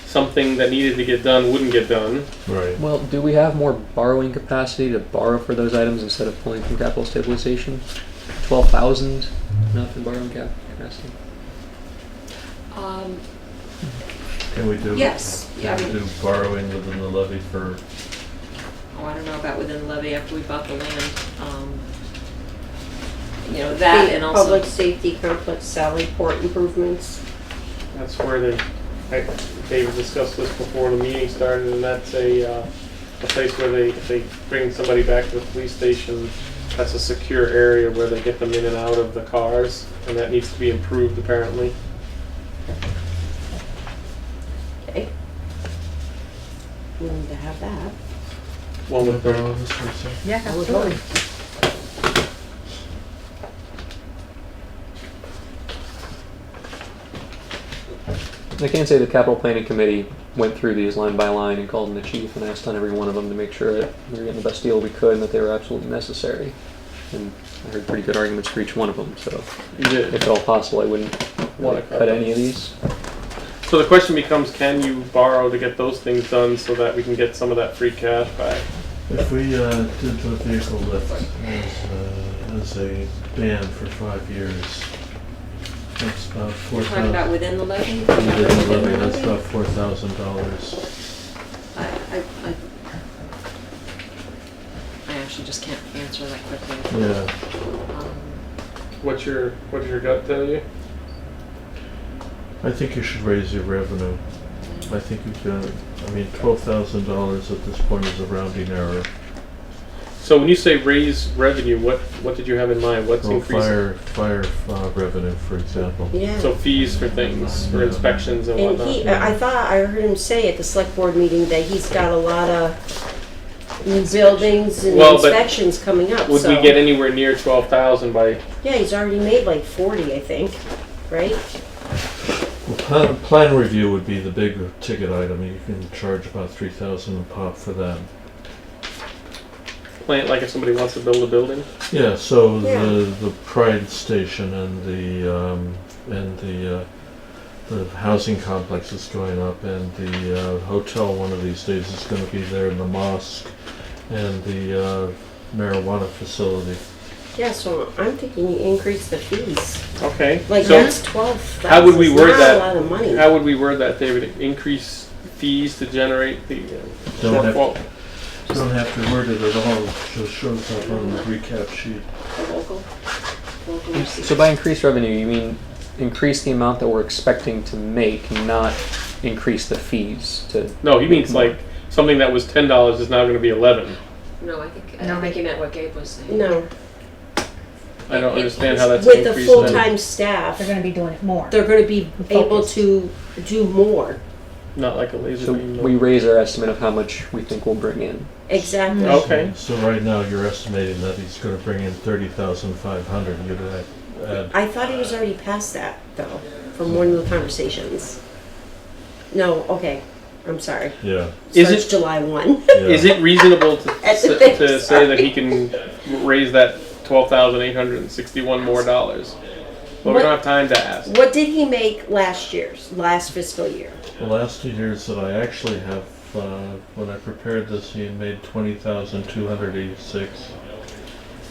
something that needed to get done wouldn't get done. Right. Well, do we have more borrowing capacity to borrow for those items instead of pulling from capital stabilization? 12,000 enough in borrowing capacity? Can we do? Yes. Yeah, Can we do borrowing within the levy for, I don't know about within the levy after we bought the land. That the and also. public safety complex Sally Port improvements. That's where David discussed this before the meeting started, and that's a place where if they bring somebody back to the police station, that's a secure area where they get them in and out of the cars, and that needs to be improved apparently. Okay. We need to have that. One with the borrow this for a second? Yeah, I would absolutely. I can say the capital planning committee went through these line by line and called in the chief and asked on every one of them to make sure that we were getting the best deal we could and that they were absolutely necessary. And I heard pretty good arguments for each one of them, so you did. if at all possible, I wouldn't Wanna really cut cut them. any of these. So the question becomes, can you borrow to get those things done so that we can get some of that free cash back? If we did the vehicle lift as a ban for 5 years, that's about We're talking about 4,000. within the levy? Within the levy, that's about $4,000. I actually just can't answer that quickly. Yeah. What's your gut tell you? I think you should raise your revenue. I think you can, $12,000 at this point is a rounding error. So when you say raise revenue, what did you have in mind? What's Well, increasing? fire revenue, for example. Yeah. So fees for things, for Yeah. inspections and And whatnot. I thought I heard him say at the select board meeting that he's got a lot of new buildings and Well, but inspections coming up, Would so. we get anywhere near 12,000 by? Yeah, he's already made like 40, I think, right? Well, plan review would be the big ticket item. You can charge about 3,000 a pop for that. Plant, like if somebody wants to build a building? Yeah, so Yeah. the Pride Station and the housing complex is going up, and the hotel one of these days is going to be there, and the mosque, and the marijuana facility. Yeah, so I'm thinking you increase the fees. Okay. Like So that's 12,000. how would we word Not that? a lot of money. How would we word that, David? Increase fees to generate the Don't have- shortfall? You don't have to word it at all, it just shows up on the recap sheet. The local receipts. So by increased revenue, you mean increase the amount that we're expecting to make, not increase the fees to. No, he means more. like something that was $10 is now going to be 11. No, I think No, he meant what Gabe was saying. No, I don't understand how that's with an the increase. full-time staff, They're gonna be doing it more. they're gonna be able Focused. to do more. Not like a laser So beam. we raise our estimate of how much we think we'll bring in. Exactly. Okay. So right now, you're estimating that he's gonna bring in 30,500, you'd add, I thought he was already past that, though, from one of the conversations. No, okay. I'm sorry. Yeah. Is Starts it- July 1. Yeah. Is it reasonable to, At the to say that he can raise that $12,861 more dollars? Well, we don't have time to ask. What did he make last fiscal year? The last 2 years that I actually have, when I prepared this, he had made 20,286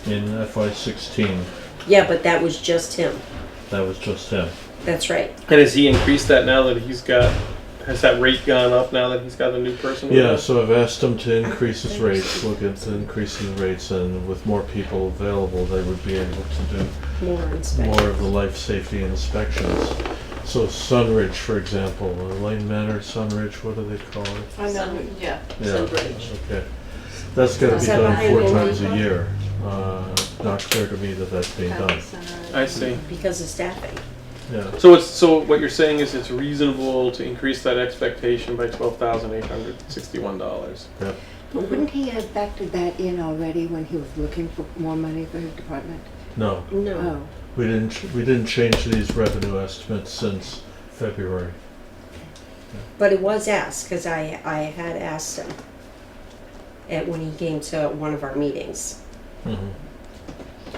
in FY16. Yeah, but that was just him. That was just him. That's right. And has he increased that now that he's got, has that rate gone up now that he's got a new person? with Yeah, him? so I've asked him to increase his rates, look at increasing the rates, and with more people available, they would be able to do More inspection. more of the life safety inspections. So Sunridge, for example, Lane Manor, Sunridge, what do they call it? I know, yeah. Sunridge. Okay. That's gotta be Is that done behind 4 Home times a Depot? year. Not clear to me that that's being done. I see. Because of staffing. Yeah. So what you're saying is it's reasonable to increase that expectation by $12,861. Yep. But wouldn't he have factored that in already when he was looking for more money for his department? No, No. Oh, we didn't change these revenue estimates since February. But it was asked, because I had asked him when he came to one of our meetings. Mm-hmm.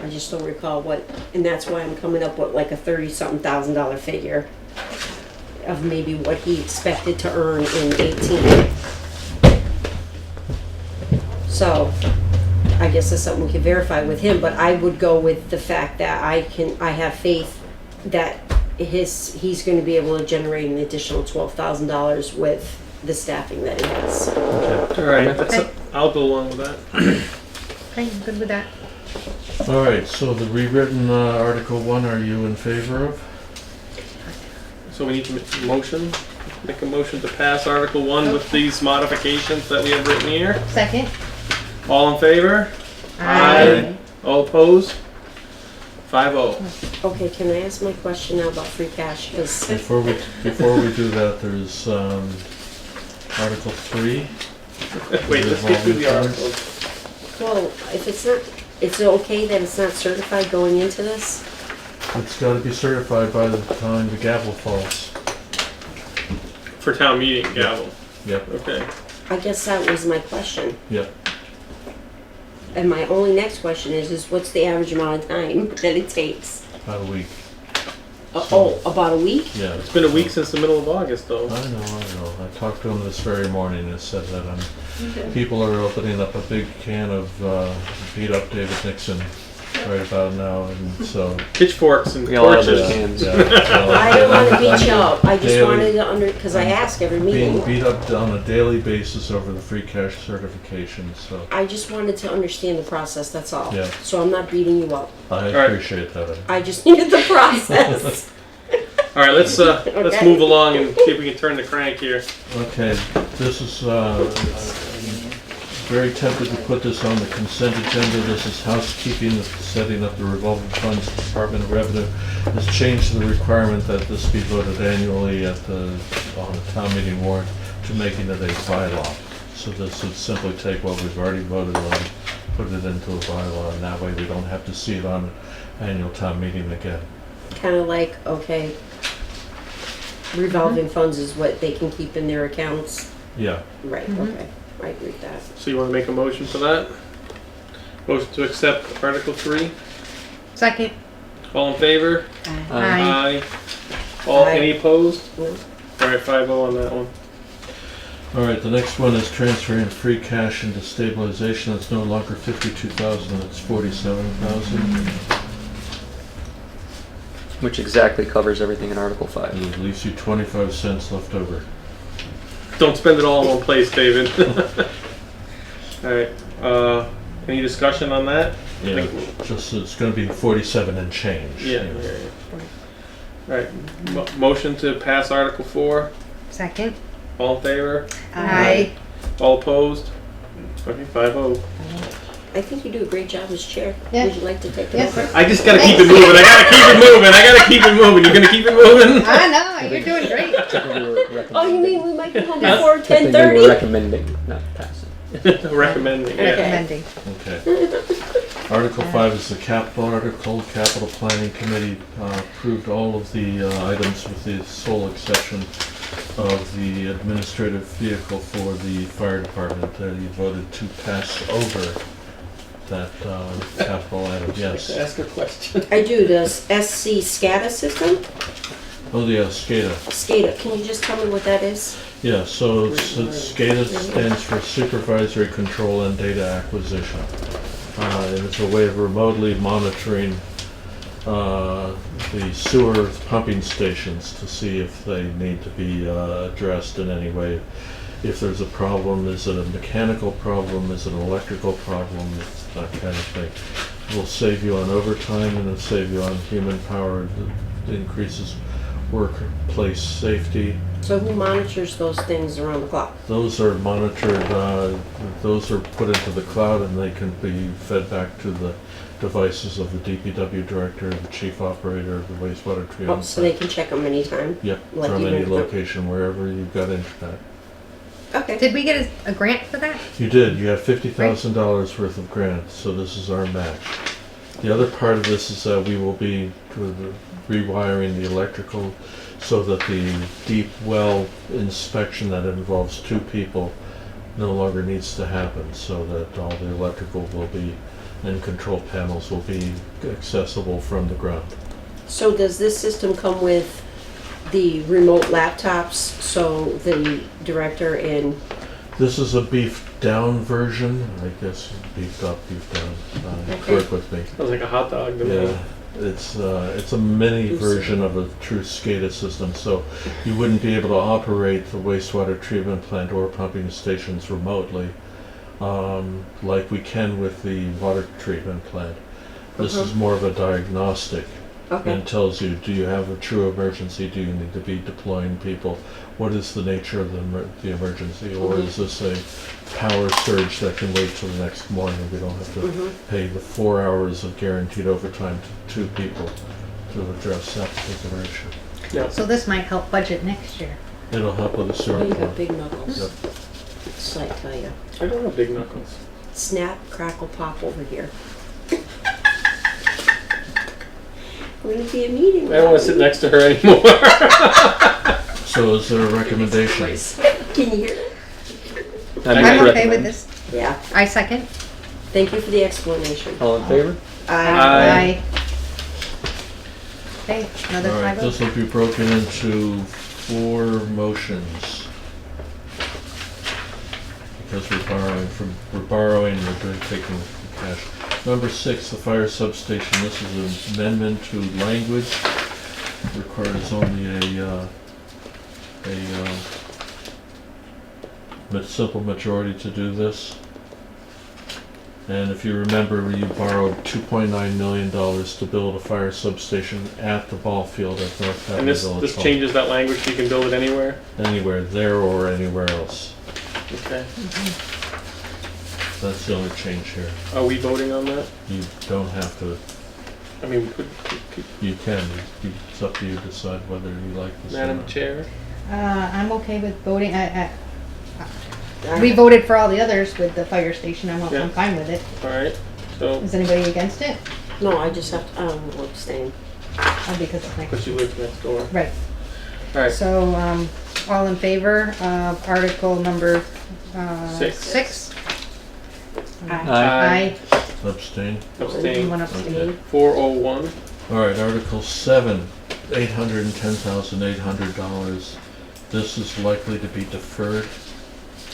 I just don't recall what, and that's why I'm coming up with like a $30-something thousand figure of maybe what he expected to earn in 18. So, I guess that's something we can verify with him, but I would go with the fact that I have faith that he's going to be able to generate an additional $12,000 with the staffing that he has. Okay. All right, Okay. I'll go along with that. Okay, I'm good with that. All right, so the rewritten Article 1, are you in favor of? So we need to make a motion to pass Article 1 with these modifications that we have written here. Second? All in favor? Aye. All opposed? 5-0. Okay, can I ask my question now about free cash? Because Before we do that, there's Article 3. Wait, let's get through the articles. well, if it's okay that it's not certified going into this? It's got to be certified by the time the gavel falls. For town meeting, gavel. Yep, Okay. I guess that was my question. yep. And my only next question is what's the average amount of time that it takes? About a week. About a week? Yeah. It's been a week since the middle of August, though. I know. I talked to him this very morning and said that people are opening up a big can of beat up David Nixon right about now, and so. Pitchforks and We got a lot of those torches. cans. Yeah, I don't want to beat you up. I just Daily. wanted to because I ask every being meeting. beat up on a daily basis over the free cash certification, so I just wanted to understand the process, that's all. Yeah. So I'm not beating you up. I right. appreciate that. I just needed the process. All right, let's Okay. move along and see if we can turn the crank here. Okay, this is, very tempted to put this on the consent agenda. This is housekeeping, setting up the revolving funds. Department of Revenue has changed the requirement that this be voted annually on the town meeting warrant to making it a bylaw. So this would simply take what we've already voted on, put it into a bylaw, and that way we don't have to see it on annual town meeting again. Kind of like, okay, revolving funds is what they can keep in their accounts. Yeah, Right, okay. I agree with that. So you want to make a motion for that? Motion to accept Article 3. Second? All in favor? Aye. All, Aye. any opposed? No. All right, 5-0 on that one. all right, the next one is transferring free cash into stabilization. It's no longer 52,000, it's 47,000. Which exactly covers everything in Article 5. It leaves you 25 cents left over. Don't spend it all in one place, David. All right, any discussion on that? Yeah, just, it's gonna be 47 and change. Yeah. All right, motion to pass Article 4. Second? All in favor? Aye. All opposed? Okay, 5-0. I think you do a great job as chair. Yeah. Would you like to take it Yes. over? I just gotta keep it moving. I gotta keep it moving. You gonna keep it moving? I know, you're doing great. Oh, you mean we might be home Huh? before I think we 10:30? were recommending, not passing. Recommending. Yeah. Recommending. Okay. Article 5 is the capital article. Capital Planning Committee approved all of the items with the sole exception of the administrative vehicle for the fire department. You voted to pass over that capital item, yes. Ask a question. I do, does SC SCADA system? Oh, yeah, SCADA. SCADA, can you just tell me what that is? Yeah, so SCADA stands for Supervisory Control and Data Acquisition. And it's a way of remotely monitoring the sewer pumping stations to see if they need to be addressed in any way. If there's a problem, is it a mechanical problem, is it an electrical problem, that kind of thing. It will save you on overtime and it'll save you on human power. It increases workplace safety. So who monitors those things around the clock? Those are monitored, those are put into the cloud and they can be fed back to the devices of the DPW director, the chief operator of the wastewater treatment. Oh, so they can check them anytime? Yep, Like from even any if- location, wherever you've got internet. Okay. Did we get a grant for that? You did, you have $50,000 worth of grants, so this is our match. The other part of this is that we will be rewiring the electrical so that the deep well inspection that involves 2 people no longer needs to happen, so that all the electrical will be, and control panels will be accessible from the ground. So does this system come with the remote laptops, so the director and... This is a beefed down version, I guess beefed up, beefed down, Okay. work with me. Sounds like a hot dog to me. Yeah, it's a mini version of a true SCADA system, so you wouldn't be able to operate the wastewater treatment plant or pumping stations remotely, like we can with the water treatment plant. This is more of a diagnostic Okay. and tells you, do you have a true emergency? Do you need to be deploying people? What is the nature of the emergency? Or is this a power surge that can wait till the next morning? We don't have to pay the 4 hours of guaranteed overtime to 2 people to address that particular issue. Yeah. So this might help budget next year. It'll help with the sewer. Oh, you got plant. big knuckles. Yep. So I tell you. I don't have big knuckles. Snap, crackle, pop over here. We're gonna be a meeting. I don't want to sit next to her anymore. So is there a recommendation? Can you hear? I'm okay with this. Yeah. I second. Thank you for the explanation. All in favor? Aye. Okay, another All right, 5 this will be broken into 4 motions. Because we're borrowing, we're taking the cash. Number 6, the fire substation. This is an amendment to language. Requires only a simple majority to do this. And if you remember, you borrowed $2.9 million to build a fire substation at the ball field at North Hadley And this Village Hall. changes that language so you can build it anywhere? Anywhere, there or anywhere else. Okay. That's the only change here. Are we voting on that? You don't have to, I mean, we could, you can, it's up to you to decide whether you like this or Madam not. Chair? I'm okay with voting. We voted for all the others with the fire station. I'm Yeah. fine with it. All right. So, Is anybody against it? No, I just have to, will abstain. Oh, because it's next. because you live next door. Right. All right. So, all in favor of article number 6. Aye. Abstain? Abstain. One abstain. 401. All right, Article 7, $810,800. This is likely to be deferred,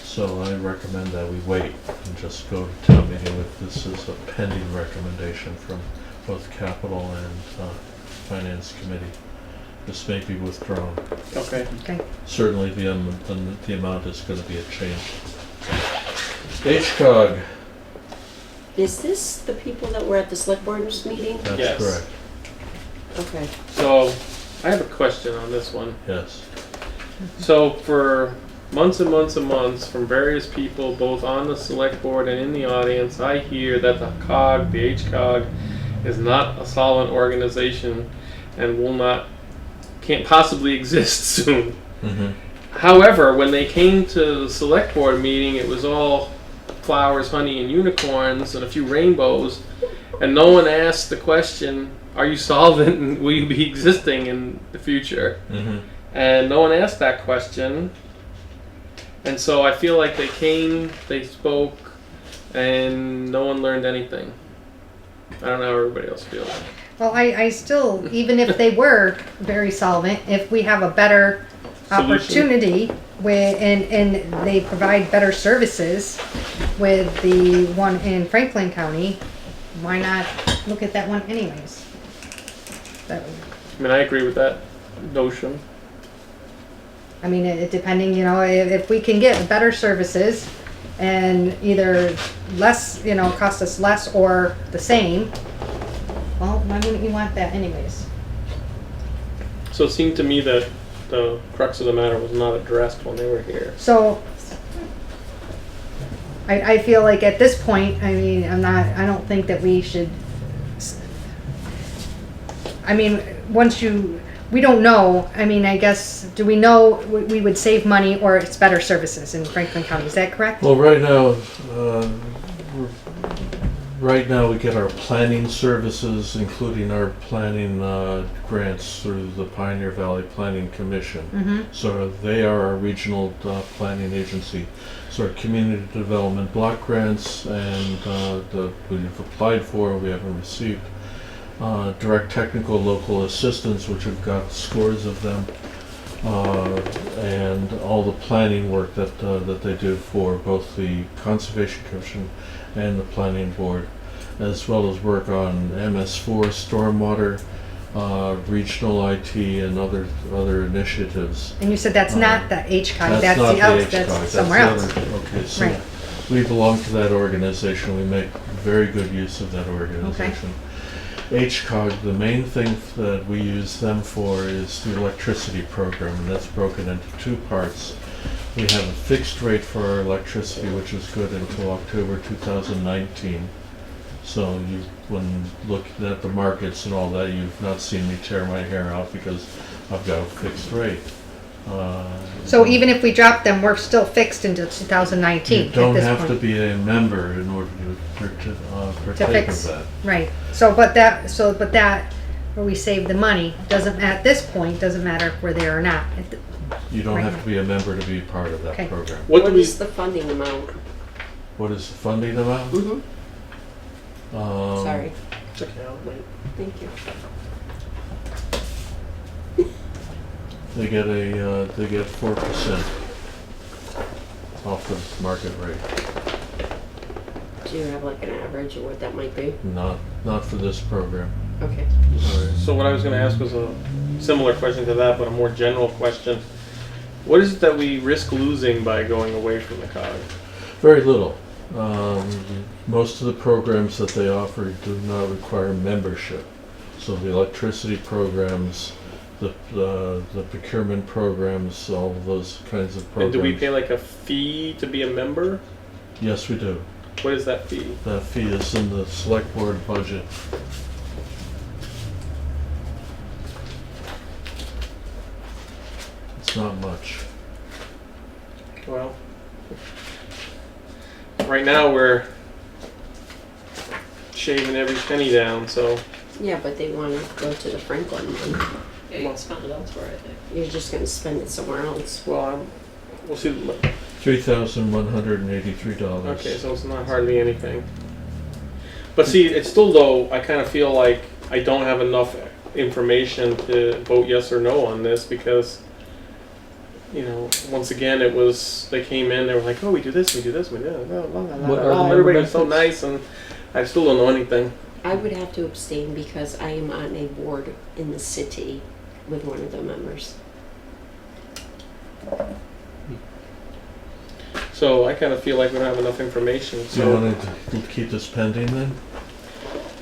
so I recommend that we wait and just go to town meeting with this as a pending recommendation from both Capital and Finance Committee. This may be withdrawn. Okay. Okay. Certainly the amount is going to be a change. HCOG, Is this the people that were at the select board's meeting? that's Yes. correct, Okay. So, I have a question on this one. yes. So, for months and months and months, from various people, both on the select board and in the audience, I hear that the COG, the HCOG, is not a solid organization and can't possibly exist soon. Mm-hmm. However, when they came to the select board meeting, it was all flowers, honey, and unicorns, and a few rainbows, and no one asked the question, are you solvent and will you be existing in the future? Mm-hmm. and no one asked that question. And so I feel like they came, they spoke, and no one learned anything. I don't know how everybody else feels. Well, I still, even if they were very solvent, if we have a better Solution. opportunity and they provide better services with the one in Franklin County, why not look at that one anyways? That, I mean, I agree with that notion. I mean, it depending, you know, if we can get better services and either less, you know, cost us less or the same, well, why wouldn't you want that anyways? So it seemed to me that the crux of the matter was not addressed when they were here. So I feel like at this point, I mean, I don't think that we should, I mean, we don't know, I mean, I guess, do we know we would save money or it's better services in Franklin County, is that correct? Well, right now we get our planning services, including our planning grants through the Pioneer Valley Planning Commission. Mm-hmm. So they are our regional planning agency. So our community development block grants and we've applied for, we haven't received. Direct technical local assistance, which we've got scores of them, and all the planning work that they do for both the Conservation Commission and the Planning Board, as well as work on MS4, stormwater, regional IT, and other initiatives. And you said that's not the HCOG, That's not the else, HCOG, that's somewhere the else. other- Okay, so Right. we belong to that organization. We make very good use of that organization. HCOG, the main thing that we use them for is the electricity program, and that's broken into two parts. We have a fixed rate for our electricity, which is good until October 2019. So when looking at the markets and all that, you've not seen me tear my hair out because I've got a fixed rate. So even if we drop them, we're still fixed until 2019 You don't at this have point. to be a member in order to partake fix. of that. Right, but that, where we save the money, at this point, doesn't matter if we're there or not. You don't Right. have to be a member to be part of that Okay. program. What do What we? is the funding amount? What is the funding amount? Mm-hmm. Sorry, It's okay, I'll wait. thank you. They get 4% off the market rate. Do you have like an average or what that might be? Not for this program. Okay. All right. So what I was going to ask was a similar question to that, but a more general question. What is it that we risk losing by going away from the COG? Very little. Most of the programs that they offer do not require membership. So the electricity programs, the procurement programs, all of those kinds of And programs. do we pay like a fee to be a member? Yes, we do. What is that fee? That fee is in the select board budget. It's not much. Well, right now we're shaving every penny down, so Yeah, but they want to go to the Franklin one. Yeah, you can spend it elsewhere, I think. You're just going to spend it somewhere else. well, we'll see. $3,183. Okay, so it's not hardly anything. But see, it's still though, I kind of feel like I don't have enough information to vote yes or no on this because, you know, once again, it was, they came in, they were like, oh, we do this, we do this, we do that. Blah, blah, blah, What are the blah. member Everybody was so benefits? nice and I still don't know anything. I would have to abstain because I am on a board in the city with one of the members. So I kind of feel like we don't have enough information. Do you So, want to keep this pending then?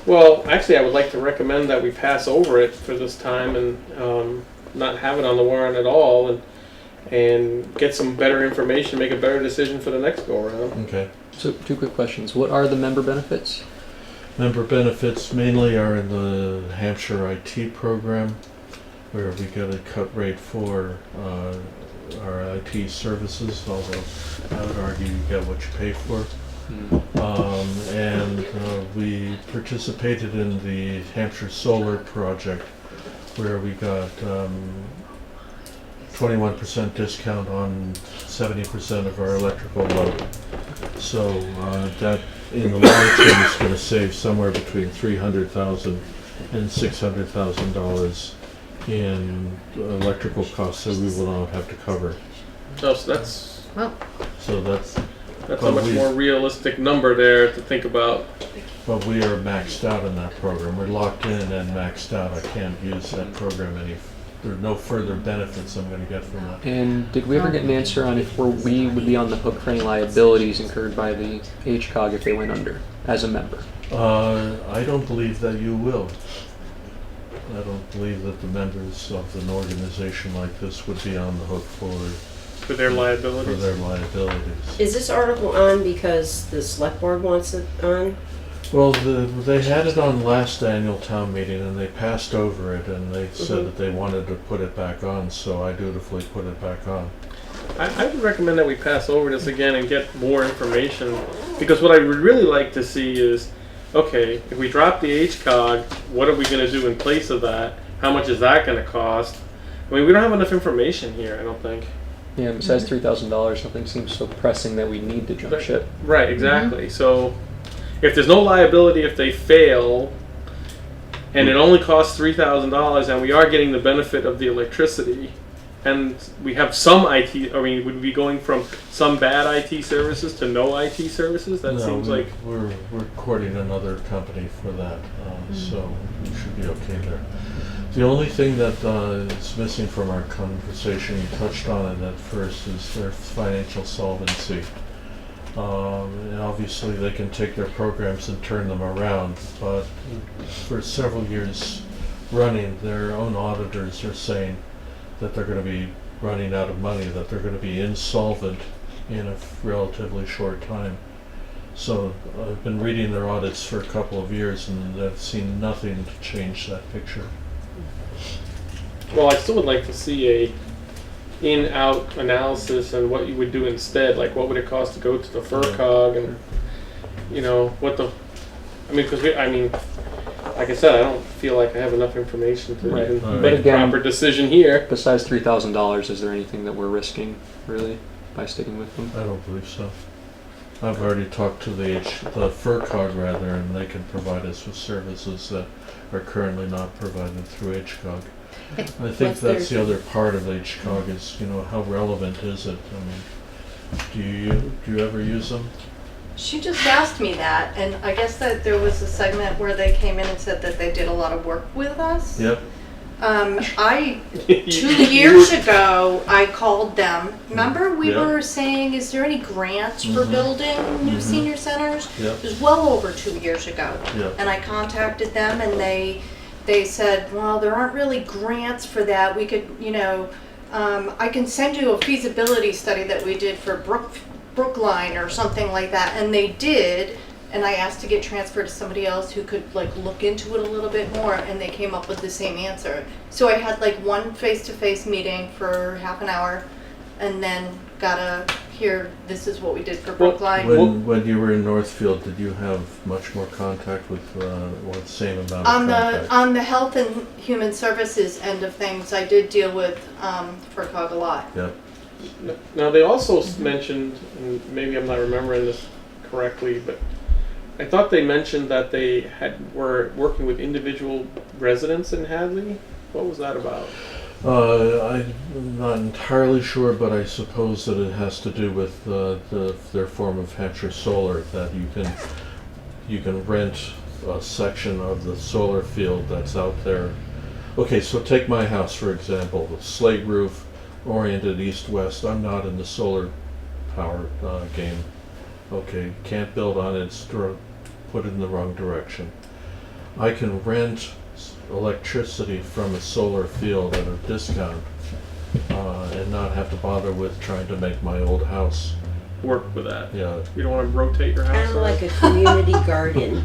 well, actually, I would like to recommend that we pass over it for this time and not have it on the warrant at all and get some better information, make a better decision for the next go around. Okay. So, two quick questions. What are the member benefits? Member benefits mainly are in the Hampshire IT program, where we get a cut rate for our IT services, although I would argue you get what you pay for. And we participated in the Hampshire Solar Project, where we got 21% discount on 70% of our electrical load. So that, in the long term, is going to save somewhere between $300,000 and $600,000 in electrical costs that we will not have to cover. Oh, so that's Well, So a much more realistic number there to think about. but we are maxed out in that program. We're locked in and maxed out. I can't use that program there are no further benefits I'm going to get from that. And did we ever get an answer on if we would be on the hook for any liabilities incurred by the HCOG if they went under as a member? I don't believe that you will. I don't believe that the members of an organization like this would be on the hook For their liabilities. for their liabilities. Is this article on because the select board wants it on? Well, they had it on last annual town meeting and they passed over it and they said that they wanted to put it back on, so I dutifully put it back on. I would recommend that we pass over this again and get more information, because what I would really like to see is, okay, if we drop the HCOG, what are we going to do in place of that? How much is that going to cost? I mean, we don't have enough information here, I don't think. Yeah, besides $3,000, nothing seems so pressing that we need to jump ship. Right, exactly. So if there's no liability if they fail, and it only costs $3,000, and we are getting the benefit of the electricity, and we have some IT, I mean, would we be going from some bad IT services to no IT services? That seems like... We're courting another company for that, so we should be okay there. The only thing that is missing from our conversation, you touched on it at first, is their financial solvency. And obviously they can take their programs and turn them around, but for several years running, their own auditors are saying that they're going to be running out of money, that they're going to be insolvent in a relatively short time. So I've been reading their audits for a couple of years and I've seen nothing to change that picture. Well, I still would like to see a in-out analysis and what you would do instead. Like, what would it cost to go to the FERCog, and you know what the. I mean, because like I said, I don't feel like I have enough information to Right. even But make a again- proper decision here. Besides $3,000, is there anything that we're risking, really, by sticking with them? I don't believe so. I've already talked to the FERCog rather, and they can provide us with services that are currently not provided through HCOG. I think What's that's their- the other part of HCOG is, how relevant is it? I mean, do you ever use them? She just asked me that, and I guess that there was a segment where they came in and said that they did a lot of work with us. Yep. 2 years ago, I called them. Remember, we Yeah. were saying, is there any grants for building new senior centers? Yep. It was well over 2 years ago. Yep. And I contacted them and they said, well, there aren't really grants for that. We could, I can send you a feasibility study that we did for Brookline or something like that. And they did. And I asked to get transferred to somebody else who could look into it a little bit more, and they came up with the same answer. So I had one face-to-face meeting for half an hour, and then this is what we did for Brookline. When you were in Northfield, did you have much more contact with, or the same amount of On contact? on the health and human services end of things, I did deal with FERCog a lot. Yep. Now, they also mentioned, and maybe I'm not remembering this correctly, but I thought they mentioned that they were working with individual residents in Hadley. What was that about? I'm not entirely sure, but I suppose that it has to do with their form of Hampshire Solar, that you can rent a section of the solar field that's out there. Okay, so take my house for example, the slate roof, oriented east-west. I'm not in the solar power game. Okay, can't build on it, it's put in the wrong direction. I can rent electricity from a solar field at a discount and not have to bother with trying to make my old house. Work with that. Yeah. You don't want to rotate your house. Kind of like a community garden.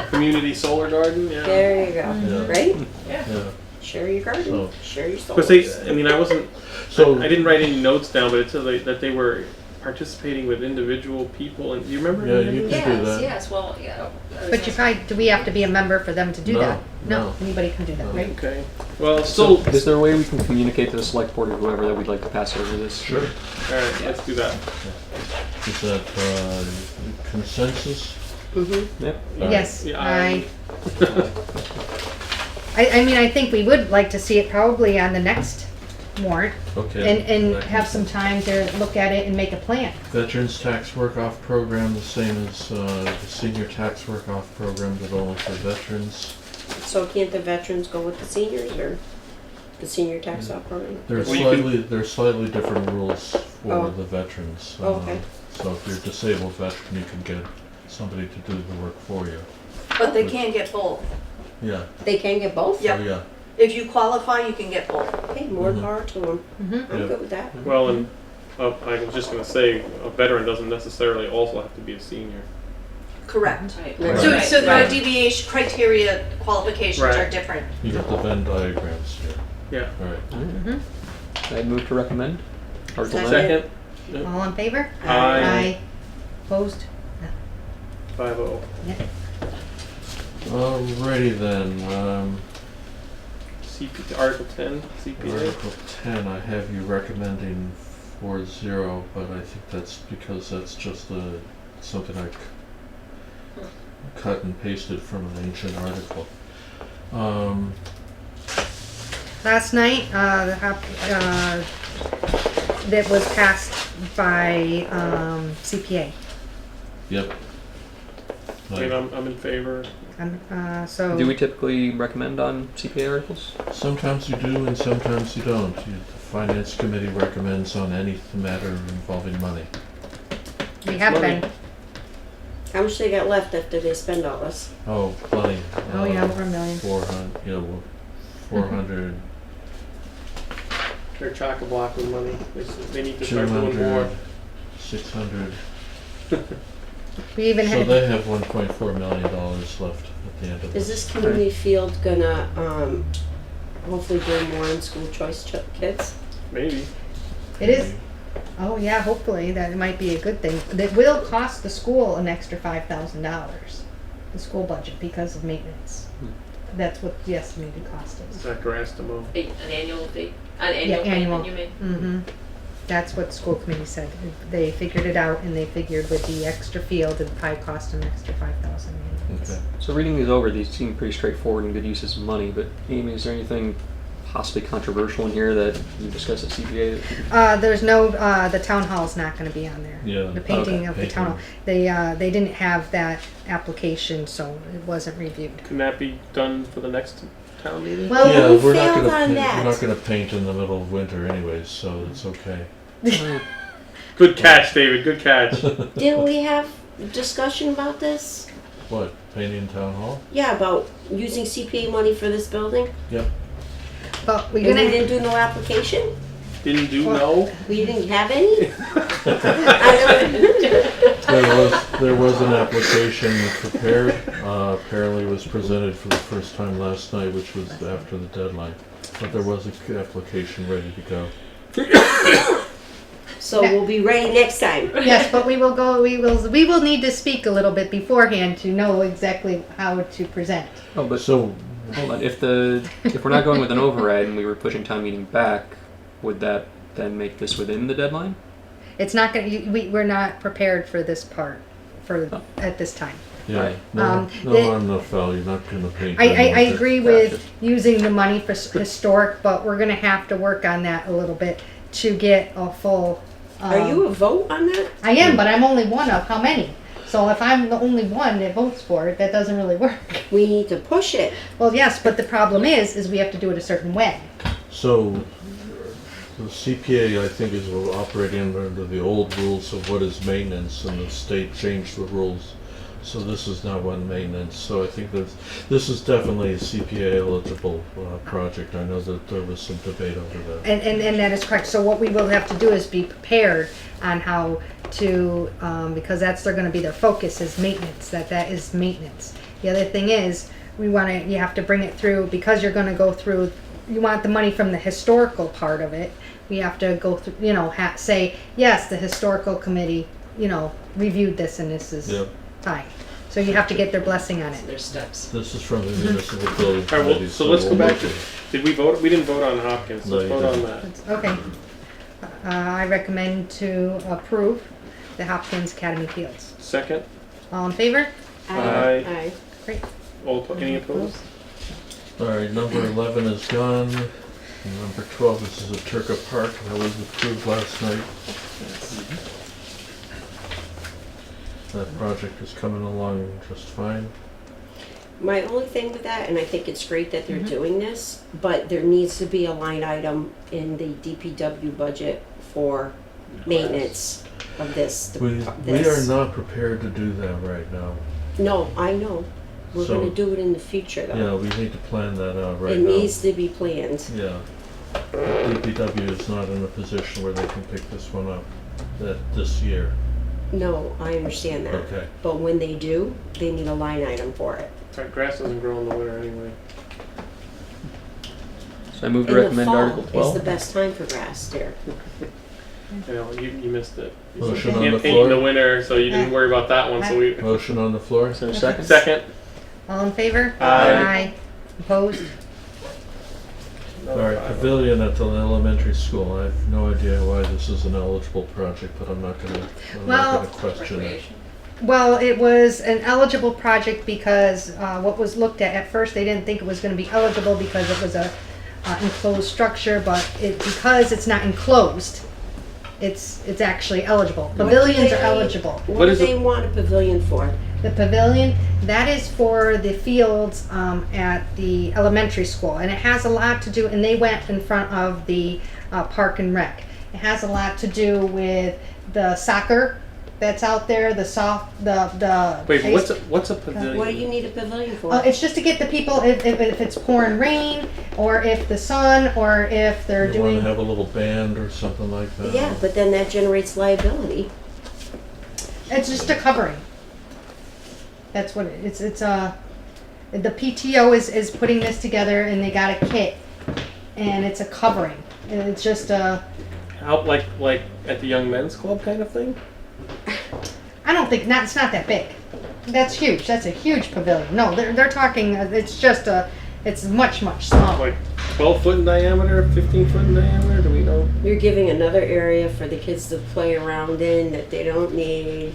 Community solar garden. Yeah. There you go. Yeah. Right? Yeah. Share your garden. So- Share your soul. Because I didn't write any notes down, but it said that they were participating with individual people, and you remember? Yeah, you can do Yes, that. yes, well, yeah. But you probably, do we have to be a member for them to do No, that? no. Anybody can do that, right? Okay. Well, So, still. is there a way we can communicate to the select board or whoever that we'd like to pass over this? Sure. All right, let's do that. Is that consensus? Mm-hmm. Yep. All right. Yes, Yeah, I mean, I think we would like to see it probably on the next warrant Okay. and That have can- some time to look at it and make a plan. Veterans Tax Work-Off Program, the same as the Senior Tax Work-Off Program, but only for veterans. So can't the veterans go with the seniors or the senior tax off program? There's Well, you can- there's slightly different rules for Oh. the veterans. Okay. So if you're a disabled veteran, you can get somebody to do the work for you. But they can get both. Yeah. They can get both? Yep. Oh, yeah. If you qualify, you can get both. Hey, more Mhm. power to them. Mhm. I'm Yeah. good with that. Well, and I was just gonna say, a veteran doesn't necessarily also have to be a senior. Correct. Right. Right. So, Right, so the right. deviation, criteria, qualifications are Right. different. You got the Venn diagrams here. Yeah. All right. Mhm. I move to recommend. Article Second. 9. All in favor? Aye. Opposed? 5-0. Yeah. Alrighty then. CP, Article 10, CPA. Article 10, I have you recommending 4-0, but I think that's because that's just something I cut and pasted from an ancient article. Last night, that was passed by CPA. Yep. I mean, I'm in favor. So. Do we typically recommend on CPA articles? Sometimes you do and sometimes you don't. The Finance Committee recommends on any matter involving money. We have money. been. How much they got left after they spend all this? Oh, plenty. Oh, yeah, over $1 million. 400, yeah, well, 400, They're chock-a-block with money. They need to start doing more. 200, 600. We even So had. they have $1.4 million left at the end of Is this. this community field gonna, hopefully bring more in school choice kids? Maybe. It is. Oh yeah, hopefully that it might be a good thing. That will cost the school an extra $5,000, the school budget, because of maintenance. That's what the estimated cost is. Is that grass to mow? An annual fee, an annual annual. payment, you mean? Mm-hmm. That's what the school committee said. They figured it out, and they figured with the extra field, it would probably cost an extra $5,000. Okay. So reading these over, these seem pretty straightforward and good uses of money, but Amy, is there anything possibly controversial in here that you discussed at CPA? There's no. The town hall's not going to be on there. Yeah. The painting Okay. of the town hall. They didn't have that application, so it wasn't reviewed. Can that be done for the next town meeting? Well, Yeah, we we're not failed gonna on paint, that. we're not gonna paint in the middle of winter anyways, so it's okay. Good catch, David. Good catch. Didn't we have discussion about this? What, painting town hall? Yeah, about using CPA money for this building? Yep. but we're And we gonna. didn't do no application? Didn't do no. We didn't have any? I There was an application prepared, apparently was presented for the first time last night, which was after the deadline. But there was an application ready to go. So we'll be ready next time. Yes, but we will go. We will need to speak a little bit beforehand to know exactly how to present. Oh, but So, hold on. If we're not going with an override and we were pushing town meeting back, would that then make this within the deadline? It's not going to. We're not prepared for this part at this time. yeah, Right. no the- harm, no foul, you're not gonna paint. I anything. agree with using the money for historic, but we're going to have to work on that a little bit to get a full. Are you a vote on that? I am, but I'm only one of how many? So if I'm the only one that votes for it, that doesn't really work. We need to push it. Well, yes, but the problem is we have to do it a certain way. So, the CPA, I think, is operating under the old rules of what is maintenance, and the state changed the rules. So this is now on maintenance. So I think that this is definitely a CPA eligible project. I know that there was some debate over that. And that is correct. So what we will have to do is be prepared on how to, because they're going to be their focus is maintenance. That is maintenance. The other thing is you have to bring it through because you're going to go through. You want the money from the historical part of it, We have to go through, say, yes, the historical committee, reviewed this and this is Yeah. fine. So you have to get their blessing on So it. there's steps. This is from the municipal building All right, well, committee. so let's go back to, we'll- did we vote? We didn't vote on Hopkins. No, Let's you vote on didn't. that. Okay. I recommend to approve the Hopkins Academy Fields. Second? All in favor? Aye. Aye. Great. Any opposed? All right, number 11 is gone. And number 12, this is a Turka Park, that was approved last night. That project is coming along just fine. My only thing with that, and I think it's great that they're doing this, but there needs to be a line item in the DPW budget for maintenance of this. We are not prepared to do that right now. No, I know. We're So- gonna do it in the future Yeah, though. we need to plan that out right It now. needs to be planned. Yeah. DPW is not in a position where they can pick this one up this year. No, I understand that. Okay. But when they do, they need a line item for it. All right, grass doesn't grow in the winter anyway. So I move to In the recommend fall Article is 12. the best time for grass there. You missed it. You Motion on can't the paint in the floor. winter, so you didn't worry about that one, so we. Motion on the floor? Is there a second? Second? All in favor? Aye. Opposed? All right, pavilion at the elementary school. I have no idea why this is an eligible project, but I'm not Well- gonna question it. Well, it was an eligible project because what was looked at first, they didn't think it was going to be eligible because it was a enclosed structure, but because it's not enclosed, it's actually eligible. What do Pavilions are they- eligible. What do is they it? want a pavilion for? The pavilion, that is for the fields at the elementary school, and it has a lot to do, and they went in front of the Park and Rec. It has a lot to do with the soccer that's out there, the Wait, what's a pavilion? What do you need a pavilion for? It's just to get the people, if it's pouring rain, or if the sun, or if they're You wanna doing, have a little band or something like that? Yeah, but then that generates liability. it's just a covering. That's what it's the PTO is putting this together, and they got a kit, and it's a covering, and it's just a, Out like at the Young Men's Club kind of thing? I don't think, it's not that big. That's huge, that's a huge pavilion. No, they're talking, it's just it's much smaller. Like 12 foot in diameter, 15 foot in diameter? Do we know? You're giving another area for the kids to play around in that they don't need.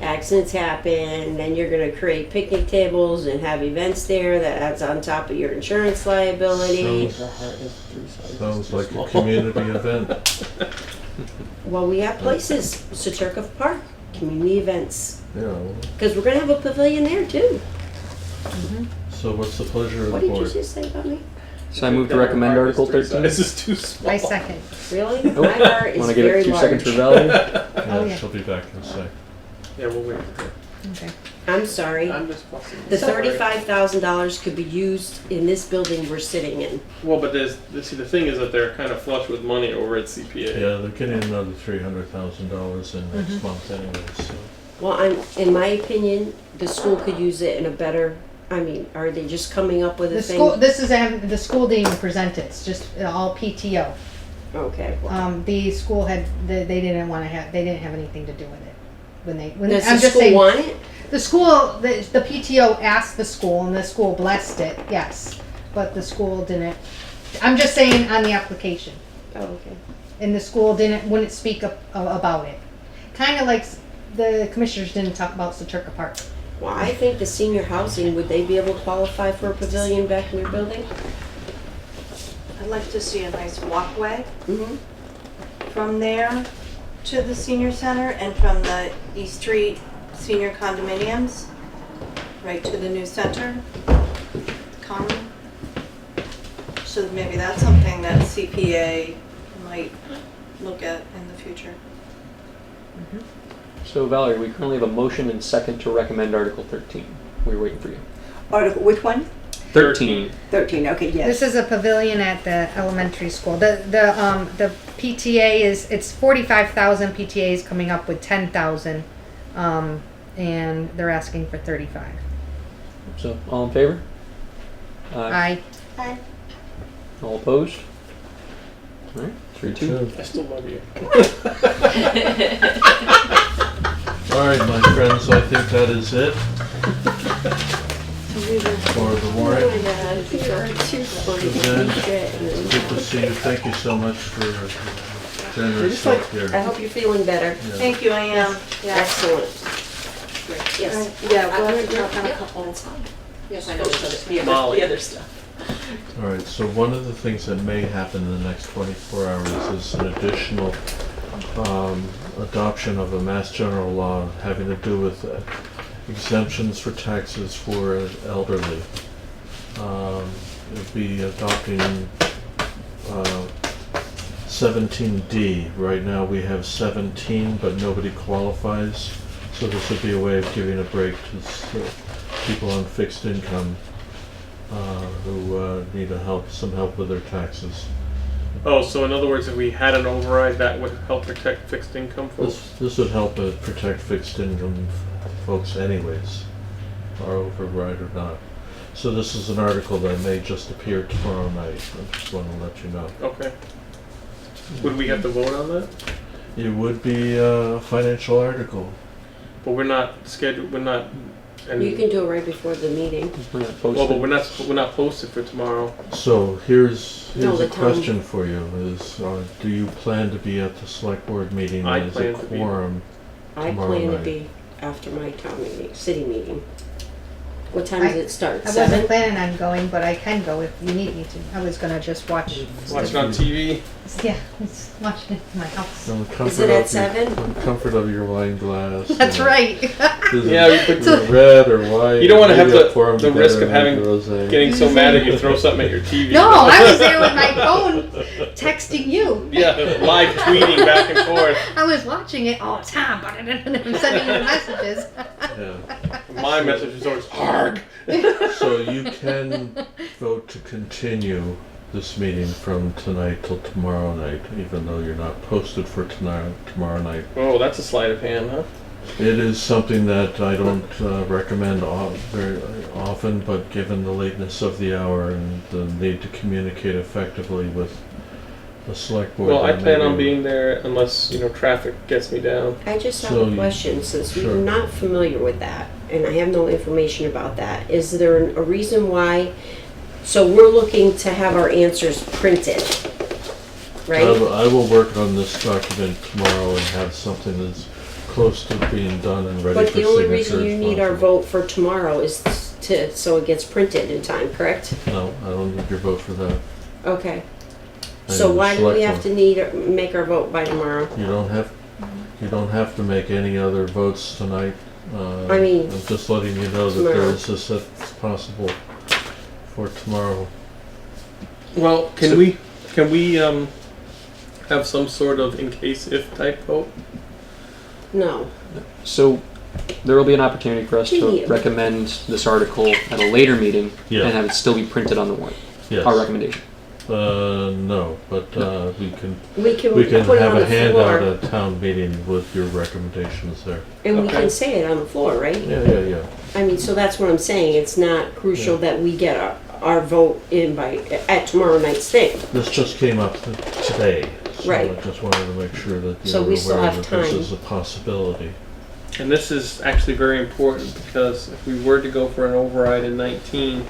Accidents happen, then you're gonna create picnic tables and have events there that adds on top of your insurance liability. Sounds like a community event. Well, we have places, Saturka Park, community events, Yeah, because we're gonna have a pavilion there too. so what's the pleasure of What the did you board? just say about me? So I move to recommend Article 13. This is too small. I second. Really? Nope. My heart is Want to give it very 2 seconds for large. Valerie? Oh, yeah. She'll be back in a sec. Yeah, we'll wait. Okay. I'm sorry. I'm just fussing. The Sorry. $35,000 could be used in this building we're sitting in. Well, but see, the thing is that they're kind of flush with money over at CPA. Yeah, they're getting another $300,000 in Mm-hmm. next month anyway, so. Well, in my opinion, the school could use it in a better, are they just coming up with a The thing? school, the school didn't even present it, it's just all PTO. Okay. well, The school they didn't want to have, they didn't have anything to do with it. When Does I'm the just school saying, want it? the school, the PTO asked the school, and the school blessed it, yes, but the school didn't. I'm just saying on the application, Oh, okay. and the school wouldn't speak about it. Kind of like the commissioners didn't talk about Saturka Park. Well, I think the senior housing, would they be able to qualify for a pavilion back in their building? I'd like to see a nice walkway Mm-hmm. from there to the senior center and from the East Street senior condominiums right to the new center. Common. So maybe that's something that CPA might look at in the future. So Valerie, we currently have a motion and second to recommend Article 13. We were waiting for you. Article, which one? 13. 13, okay, yes. This is a pavilion at the elementary school. The PTA it's 45,000. PTA is coming up with 10,000, and they're asking for 35. So all in favor? Aye. All opposed? All right, 3-2. Two. I still love you. All right, my friends, I think that is it for the warrant. Good to see you. Thank you so much for your generous help I here. hope you're feeling better. Yeah. Thank you, I am. Yeah. Excellent. Yes. Yeah, we're gonna work on a couple. That's fine. Yes, I know the Molly. other stuff. All right, so one of the things that may happen in the next 24 hours is an additional adoption of a Mass General law having to do with exemptions for taxes for elderly. It'll be adopting 17D. Right now we have 17, but nobody qualifies. So this would be a way of giving a break to people on fixed income who need some help with their taxes. Oh, so in other words, if we had an override, that would help protect fixed income folks? This would help protect fixed income folks anyways, or override or not. So this is an article that may just appear tomorrow night. I just want to let you know. Okay. Would we have to vote on that? It would be a financial article. But we're not scheduled, we're not, and, You can do it right before the meeting. We're not well, but posted. we're not posted for tomorrow. So here's No, a the town- question for you: Is do you plan to be at the select board meeting I as a plan to be. quorum? I Tomorrow plan to night. be after my town meeting, city meeting. What time does it start? I wasn't 7? planning on going, but I can go if you need me to. I was gonna just watch. Watch it on TV. Yeah, just watching it in my house. From the comfort Is it of at your- 7? from the comfort of your wine glass. That's right. Yeah, you put- red or white. You don't want to have maybe I'll pour 'em the together risk of and having make rosé. getting so mad that you throw something at your TV. No, I was there with my phone texting you. Yeah, live tweeting back and forth. I was watching it all the time, but I'm sending you messages. Yeah. My message is always "Harg." So you can vote to continue this meeting from tonight till tomorrow night, even though you're not posted for tomorrow night. Oh, that's a sleight of hand, huh? It is something that I don't recommend very often, but given the lateness of the hour and the need to communicate effectively with the select board. Well, I that plan may on be- being there unless traffic gets me down. I just have So a you- question, since sure. we're not familiar with that, and I have no information about that. Is there a reason why, so we're looking to have our answers printed, right? I will work on this document tomorrow and have something that's close to being done and ready for But signature. the only reason you as need our possible. vote for tomorrow is so it gets printed in time, correct? No, I don't need your vote for that. Okay. I So need the why do we select have to make our vote by tomorrow? You don't have to make any other votes tonight. I mean, I'm just letting you know that there tomorrow. is this that's possible for tomorrow. Well, can we have some sort of in case if type vote? No. So there will be an opportunity for us to Yeah. recommend this article at a later meeting Yeah. and have it still be printed on the warrant. Yes. Our recommendation. No, but we can We can put put it have on a the handout floor, at town meeting with your recommendations there. and we Okay. can say it on the floor, right? Yeah. I mean, so that's what I'm saying. It's not crucial that we get our vote in at tomorrow night's thing. This just came up today, so Right. I just wanted to make sure that you So were we still aware have that this time. is a possibility. And this is actually very important because if we were to go for an override in 19,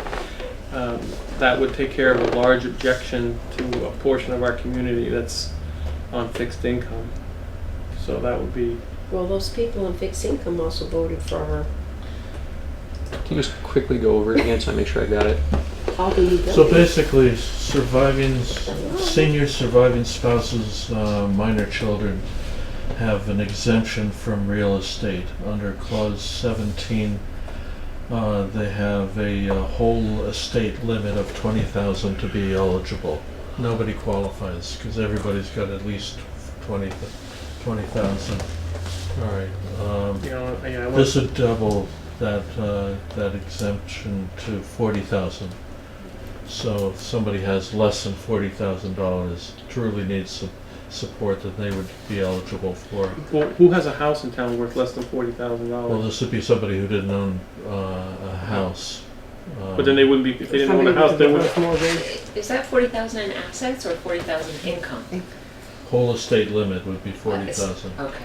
that would take care of a large objection to a portion of our community that's on fixed income. So that would be, Well, those people on fixed income also voted for her. Can you just quickly go over it again so I make sure I got it? How do you vote? So basically, senior surviving spouses, minor children, have an exemption from real estate. Under clause 17, they have a whole estate limit of 20,000 to be eligible. Nobody qualifies because everybody's got at least 20,000. All right. I This would double that exemption to 40,000. So if somebody has less than $40,000, truly needs some support that they would be eligible for. well, who has a house in town worth less than $40,000? Well, this would be somebody who didn't own a house. But then they wouldn't be, if they didn't own a house, they would. Is that 40,000 in assets or 40,000 income? Whole estate limit would be 40,000. Okay.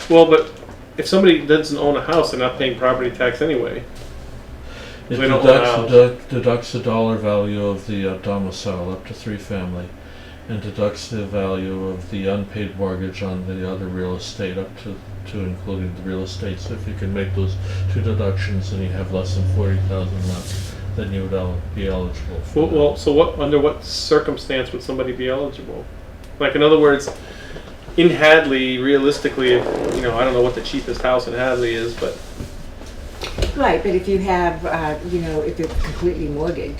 Well, but if somebody doesn't own a house, they're not paying property tax anyway. It They don't own a house. deducts the dollar value of the domicile up to 3 family, and deducts the value of the unpaid mortgage on the other real estate up to including the real estate. So if you can make those 2 deductions and you have less than 40,000 left, then you would be eligible for that. Well, so what, under what circumstance would somebody be eligible? Like, in other words, in Hadley, realistically, you know, I don't know what the cheapest house in Hadley is, but Right, but if you have, if it's completely mortgaged.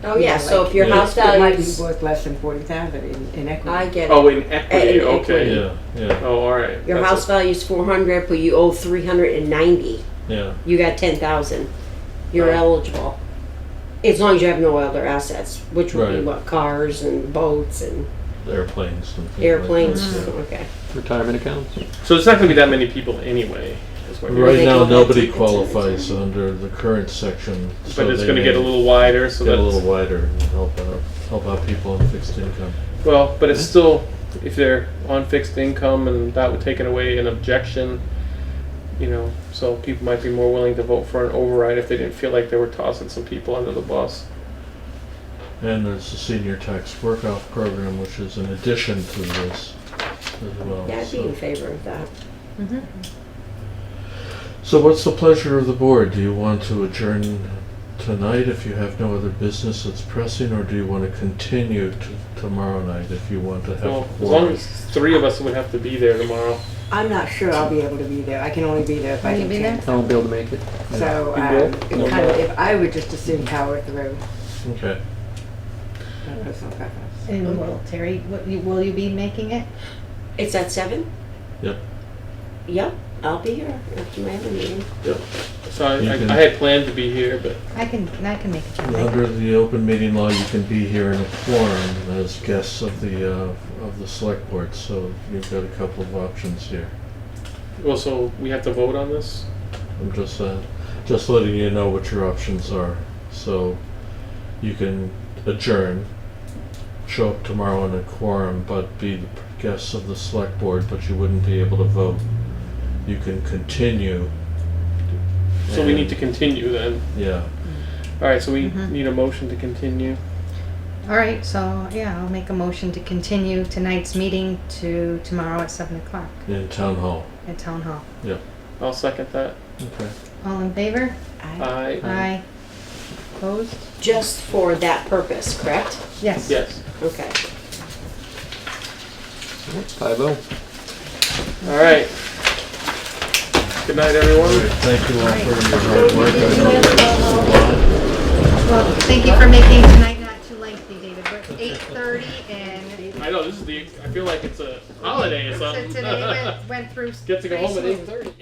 Oh, yeah, so if your Yeah. house It might value be is, worth less than 40,000 in equity. I get it. oh, in equity, In okay. Yeah, yeah, Oh, all right. Your That's house value is 400, but you owe 390. yeah. You got 10,000. You're Right. eligible. As long as you have no other assets, which would be Right. what, cars and boats and Airplanes and things like airplanes. that. Okay. Retirement accounts. So there's not going to be that many people anyway. Is what you're- Right They now, go back nobody to- qualifies under the current section. But it's going to get a little wider, so Get a that's little wider and help out people on fixed income. well. But it's still, if they're on fixed income, and that would take it away an objection. You know, so people might be more willing to vote for an override if they didn't feel like they were tossing some people under the bus. And there's the senior tax work-off program, which is in addition to this as well. Yeah, I'd be in favor of that. So what's the pleasure of the board? Do you want to adjourn tonight if you have no other business that's pressing, or do you want to continue to tomorrow night if you want to have Well, a as long quorum? as 3 of us would have to be there tomorrow. I'm not sure I'll be able to be there. I can only be there if I Will you can be there? cancel. I won't be able to make it. So, You will? it kind of, if I would just assume power through. Okay. Personal preference. And Terry, will you be making it? It's at 7? Yep. Yep, I'll be here after my other meeting. So I You can- had planned to be here, but I can make it tonight. Under the open meeting law, you can be here in a quorum as guests of the select board, so you've got a couple of options here. also we have to vote on this. I'm just letting you know what your options are. So you can adjourn, show up tomorrow in a quorum, but be the guests of the select board, but you wouldn't be able to vote. You can continue. So we and- need to continue then. Yeah. All right. So we Mhm. need a motion to continue. All right, so yeah, I'll make a motion to continue tonight's meeting to tomorrow at 7 o'clock In town hall. at Town Hall. I'll second that. Okay. All in favor? Aye. Aye. Opposed? Just for that purpose, correct? Yes. Yes. Okay. 5-0. All right. Good night, everyone. All right, thank you all for your hard work. I know that's a lot. Well, thank you for making tonight not too lengthy, David. We're at 8:30 and I know this is the. I feel like it's a holiday or so something. today went through Get to go pretty home at smooth. 8:30.